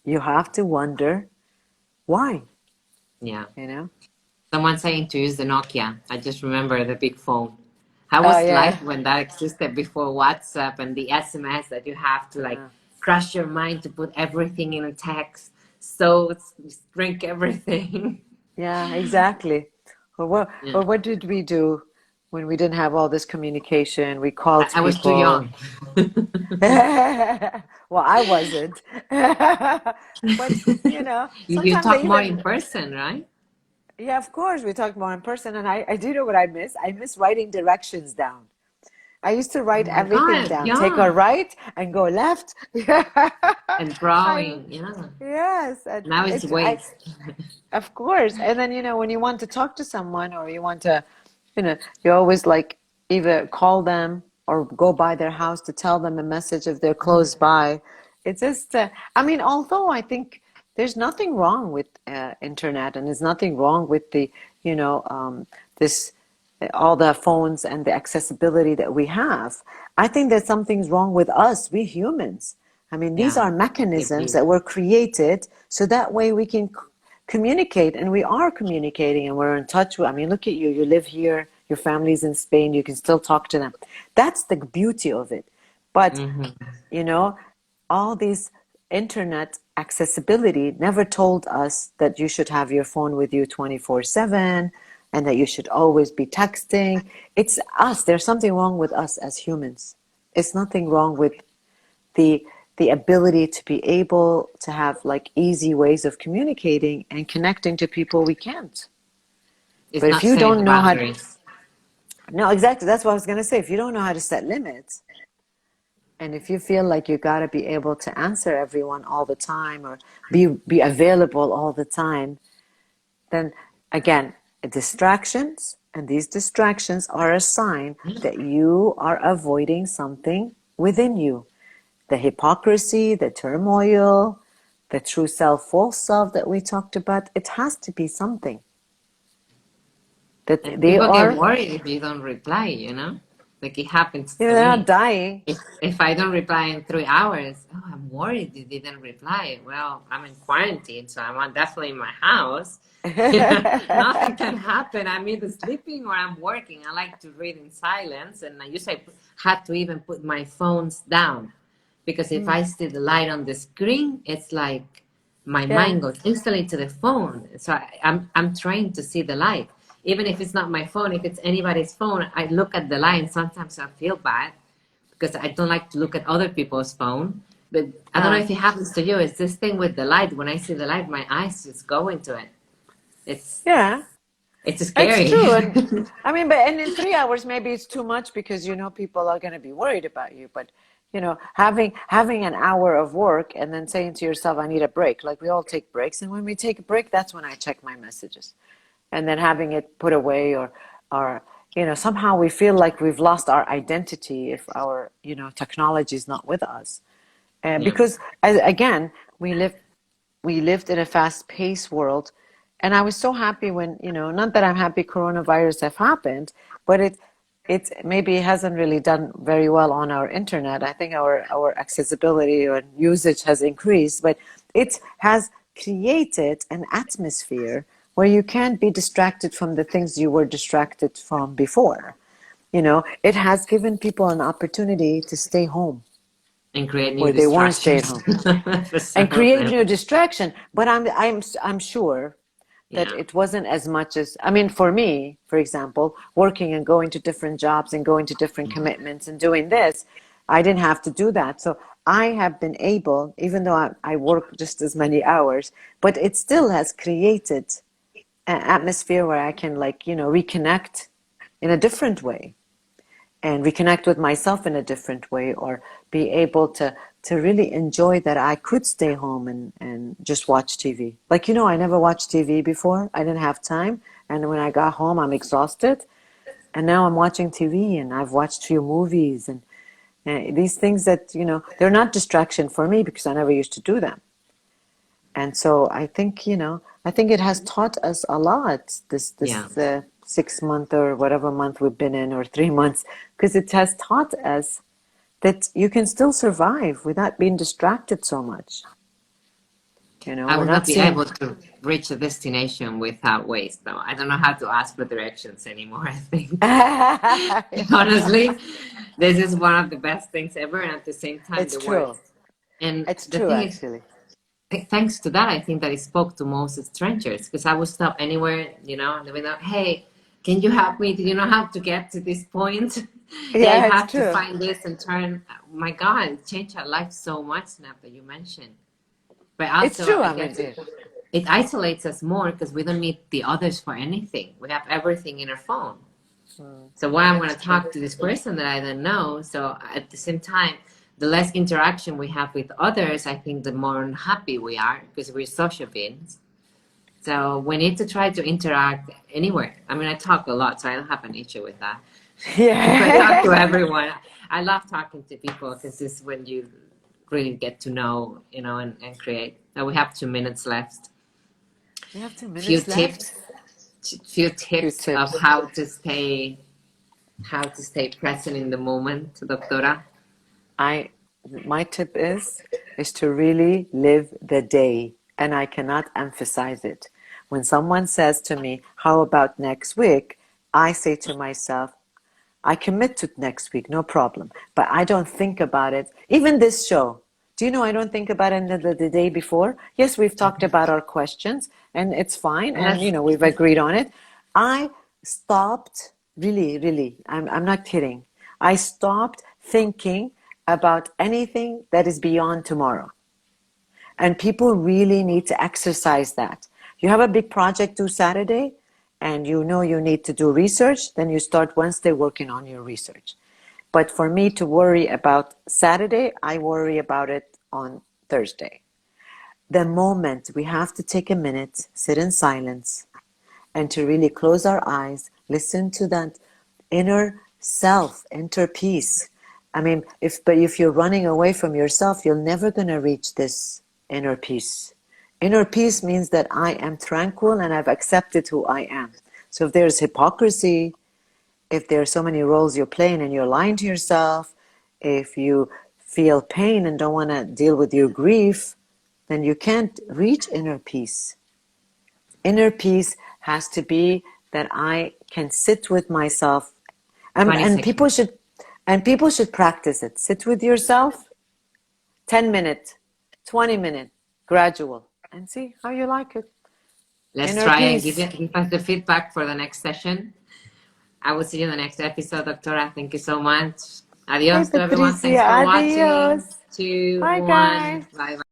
[SPEAKER 2] You have to wonder why,
[SPEAKER 1] Yeah.
[SPEAKER 2] Someone
[SPEAKER 1] saying to use the Nokia. I just remember the big phone. How
[SPEAKER 2] Oh,
[SPEAKER 1] was
[SPEAKER 2] yeah.
[SPEAKER 1] life when that existed before WhatsApp and the SMS that you have to like crush your mind to put everything in a text? So drink everything.
[SPEAKER 2] Yeah, exactly. Well,
[SPEAKER 1] Yeah.
[SPEAKER 2] what did we do when we didn't have all this communication? We called
[SPEAKER 1] I was too
[SPEAKER 2] people.
[SPEAKER 1] young.
[SPEAKER 2] Well, I wasn't. But,
[SPEAKER 1] You
[SPEAKER 2] sometimes
[SPEAKER 1] talk
[SPEAKER 2] they
[SPEAKER 1] more in
[SPEAKER 2] even,
[SPEAKER 1] person, right?
[SPEAKER 2] yeah, of course, we talked more in person. And I do know what I miss. I miss writing directions down. I used to
[SPEAKER 1] Oh
[SPEAKER 2] write
[SPEAKER 1] my
[SPEAKER 2] everything
[SPEAKER 1] God,
[SPEAKER 2] down. Take a
[SPEAKER 1] yeah.
[SPEAKER 2] right and go left.
[SPEAKER 1] And
[SPEAKER 2] I,
[SPEAKER 1] drawing, yeah.
[SPEAKER 2] yes. And
[SPEAKER 1] Now it's waste.
[SPEAKER 2] of course. And then, when you want to talk to someone or you want to, you always like either call them or go by their house to tell them a message if they're close by. It's just, I mean, although I think there's nothing wrong with internet and there's nothing wrong with the, this, all the phones and the accessibility that we have. I think that something's wrong with us, we humans. I mean, these
[SPEAKER 1] Yeah,
[SPEAKER 2] are mechanisms
[SPEAKER 1] deeply.
[SPEAKER 2] that were created so that way we can communicate, and we are communicating and we're in touch with, I mean, look at you, you live here, your family's in Spain, you can still talk to them. That's the beauty of it. But, all these internet accessibility never told us that you should have your phone with you 24/7 and that you should always be texting. It's us. There's something wrong with us as humans. It's nothing wrong with the ability to be able to have like easy ways of communicating and connecting to people we can't.
[SPEAKER 1] It's
[SPEAKER 2] But if
[SPEAKER 1] not
[SPEAKER 2] you
[SPEAKER 1] setting the
[SPEAKER 2] don't know how,
[SPEAKER 1] boundaries.
[SPEAKER 2] no, exactly. That's what I was going to say. If you don't know how to set limits, and if you feel like you got to be able to answer everyone all the time or be available all the time, then again, distractions, and these distractions are a sign that you are avoiding something within you. The hypocrisy, the turmoil, the true self, false self that we talked about, it has to be something that
[SPEAKER 1] And
[SPEAKER 2] they
[SPEAKER 1] people get
[SPEAKER 2] are.
[SPEAKER 1] worried if you don't reply, Like it happens
[SPEAKER 2] You know,
[SPEAKER 1] to
[SPEAKER 2] they're not
[SPEAKER 1] me.
[SPEAKER 2] dying.
[SPEAKER 1] If I don't reply in 3 hours, oh, I'm worried you didn't reply. Well, I'm in quarantine, so I'm definitely in my house. Nothing can happen. I'm either sleeping or I'm working. I like to read in silence, and I usually had to even put my phones down because if I see the light on the screen, it's like my
[SPEAKER 2] Yeah.
[SPEAKER 1] mind goes instantly to the phone. So I'm trained to see the light. Even if it's not my phone, if it's anybody's phone, I look at the light and sometimes I feel bad because I don't like to look at other people's phone. But I don't know
[SPEAKER 2] Uh,
[SPEAKER 1] if it happens to you. It's this thing with the light. When I see the light, my eyes just go into it. It's
[SPEAKER 2] yeah.
[SPEAKER 1] it's
[SPEAKER 2] It's
[SPEAKER 1] scary.
[SPEAKER 2] true. And I mean, but and in 3 hours, maybe it's too much because, you know, people are going to be worried about you. But, you know, having an hour of work and then saying to yourself, I need a break. Like we all take breaks. And when we take a break, that's when I check my messages. And then having it put away or, you know, somehow we feel like we've lost our identity if our, you know, technology is not with us.
[SPEAKER 1] Yeah.
[SPEAKER 2] Because, again, we lived in a fast-paced world, and I was so happy when, you know, not that I'm happy coronavirus have happened, but it maybe it hasn't really done very well on our internet. I think our accessibility or usage has increased, but it has created an atmosphere where you can't be distracted from the things you were distracted from before. You know, it has given people an opportunity to stay home
[SPEAKER 1] And create new
[SPEAKER 2] where they weren't stay at
[SPEAKER 1] distractions
[SPEAKER 2] home
[SPEAKER 1] for some
[SPEAKER 2] and
[SPEAKER 1] of
[SPEAKER 2] create
[SPEAKER 1] them.
[SPEAKER 2] new distraction. But I'm sure that
[SPEAKER 1] Yeah.
[SPEAKER 2] it wasn't as much as, I mean, for me, for example, working and going to different jobs and going to different commitments and doing this, I didn't have to do that. So I have been able, even though I work just as many hours, but it still has created an atmosphere where I can, like, you know, reconnect in a different way and reconnect with myself in a different way, or be able to really enjoy that I could stay home and just watch TV. Like, you know, I never watched TV before. I didn't have time. And when I got home, I'm exhausted. And now I'm watching TV and I've watched few movies and these things that, you know, they're not distraction for me because I never used to do them. And so I think, you know, I think it has taught us a lot,
[SPEAKER 1] Yeah.
[SPEAKER 2] this 6 month or whatever month we've been in, or 3 months, because it has taught us that you can still survive without being distracted so much. You know,
[SPEAKER 1] I
[SPEAKER 2] we're
[SPEAKER 1] will not
[SPEAKER 2] not
[SPEAKER 1] be
[SPEAKER 2] seeing.
[SPEAKER 1] able to reach a destination without waste, though. I don't know how to ask for directions anymore, I think. Honestly, this is one of the best things ever, and at the same time,
[SPEAKER 2] It's
[SPEAKER 1] the
[SPEAKER 2] true.
[SPEAKER 1] worst. And
[SPEAKER 2] It's
[SPEAKER 1] the
[SPEAKER 2] true,
[SPEAKER 1] thing is,
[SPEAKER 2] actually.
[SPEAKER 1] thanks to that, I think that it spoke to most strangers because I would stop anywhere, you know, and they would go, hey, can you help me? Do you know how to get to this point? Yeah, you
[SPEAKER 2] Yeah, it's
[SPEAKER 1] have to
[SPEAKER 2] true.
[SPEAKER 1] find this and turn. My God, it changed our life so much now that you mentioned. But
[SPEAKER 2] It's
[SPEAKER 1] also,
[SPEAKER 2] true.
[SPEAKER 1] I
[SPEAKER 2] I mean,
[SPEAKER 1] guess it isolates us more because we don't need the others for anything. We have everything in our phone. So why I'm going
[SPEAKER 2] it's
[SPEAKER 1] to
[SPEAKER 2] true.
[SPEAKER 1] talk to this person that I don't know. So at the same time, the less interaction we have with others, I think the more unhappy we are because we're social beings. So we need to try to interact anywhere. I mean, I talk a lot, so I don't have an issue with that. I talk to
[SPEAKER 2] Yeah.
[SPEAKER 1] everyone. I love talking to people because it's when you really get to know, you know, and create. Now we have 2 minutes left.
[SPEAKER 2] We have two
[SPEAKER 1] Few
[SPEAKER 2] minutes left.
[SPEAKER 1] tips, few
[SPEAKER 2] Few
[SPEAKER 1] tips of
[SPEAKER 2] tips.
[SPEAKER 1] how to stay present in the moment, doctora.
[SPEAKER 2] I my tip is to really live the day, and I cannot emphasize it. When someone says to me, "How about next week?" I say to myself, I commit to next week, no problem. But I don't think about it. Even this show. Do you know I don't think about it the day before? Yes, we've talked about our questions and it's fine. And, you
[SPEAKER 1] Yes.
[SPEAKER 2] know, we've agreed on it. I stopped, really, really, I'm not kidding. I stopped thinking about anything that is beyond tomorrow. And people really need to exercise that. You have a big project due Saturday and you know you need to do research, then you start Wednesday working on your research. But for me to worry about Saturday, I worry about it on Thursday. The moment we have to take a minute, sit in silence, and to really close our eyes, listen to that inner self, inner peace. I mean, if you're running away from yourself, you're never going to reach this inner peace. Inner peace means that I am tranquil and I've accepted who I am. So if there's hypocrisy, if there are so many roles you're playing and you're lying to yourself, if you feel pain and don't want to deal with your grief, then you can't reach inner peace. Inner peace has to be that I can sit with myself, and people should practice it. Sit with yourself, 10 minutes, 20 minutes, gradual, and see how you like it.
[SPEAKER 1] Let's
[SPEAKER 2] Inner
[SPEAKER 1] try
[SPEAKER 2] peace.
[SPEAKER 1] and give us the feedback for the next session. I will see you in the next episode, Doctora. Thank you so much.
[SPEAKER 2] Bye,
[SPEAKER 1] Adios to everyone.
[SPEAKER 2] Patricia.
[SPEAKER 1] Thanks for watching.
[SPEAKER 2] Adios.
[SPEAKER 1] 2,
[SPEAKER 2] Bye,
[SPEAKER 1] 1.
[SPEAKER 2] guys.
[SPEAKER 1] Bye.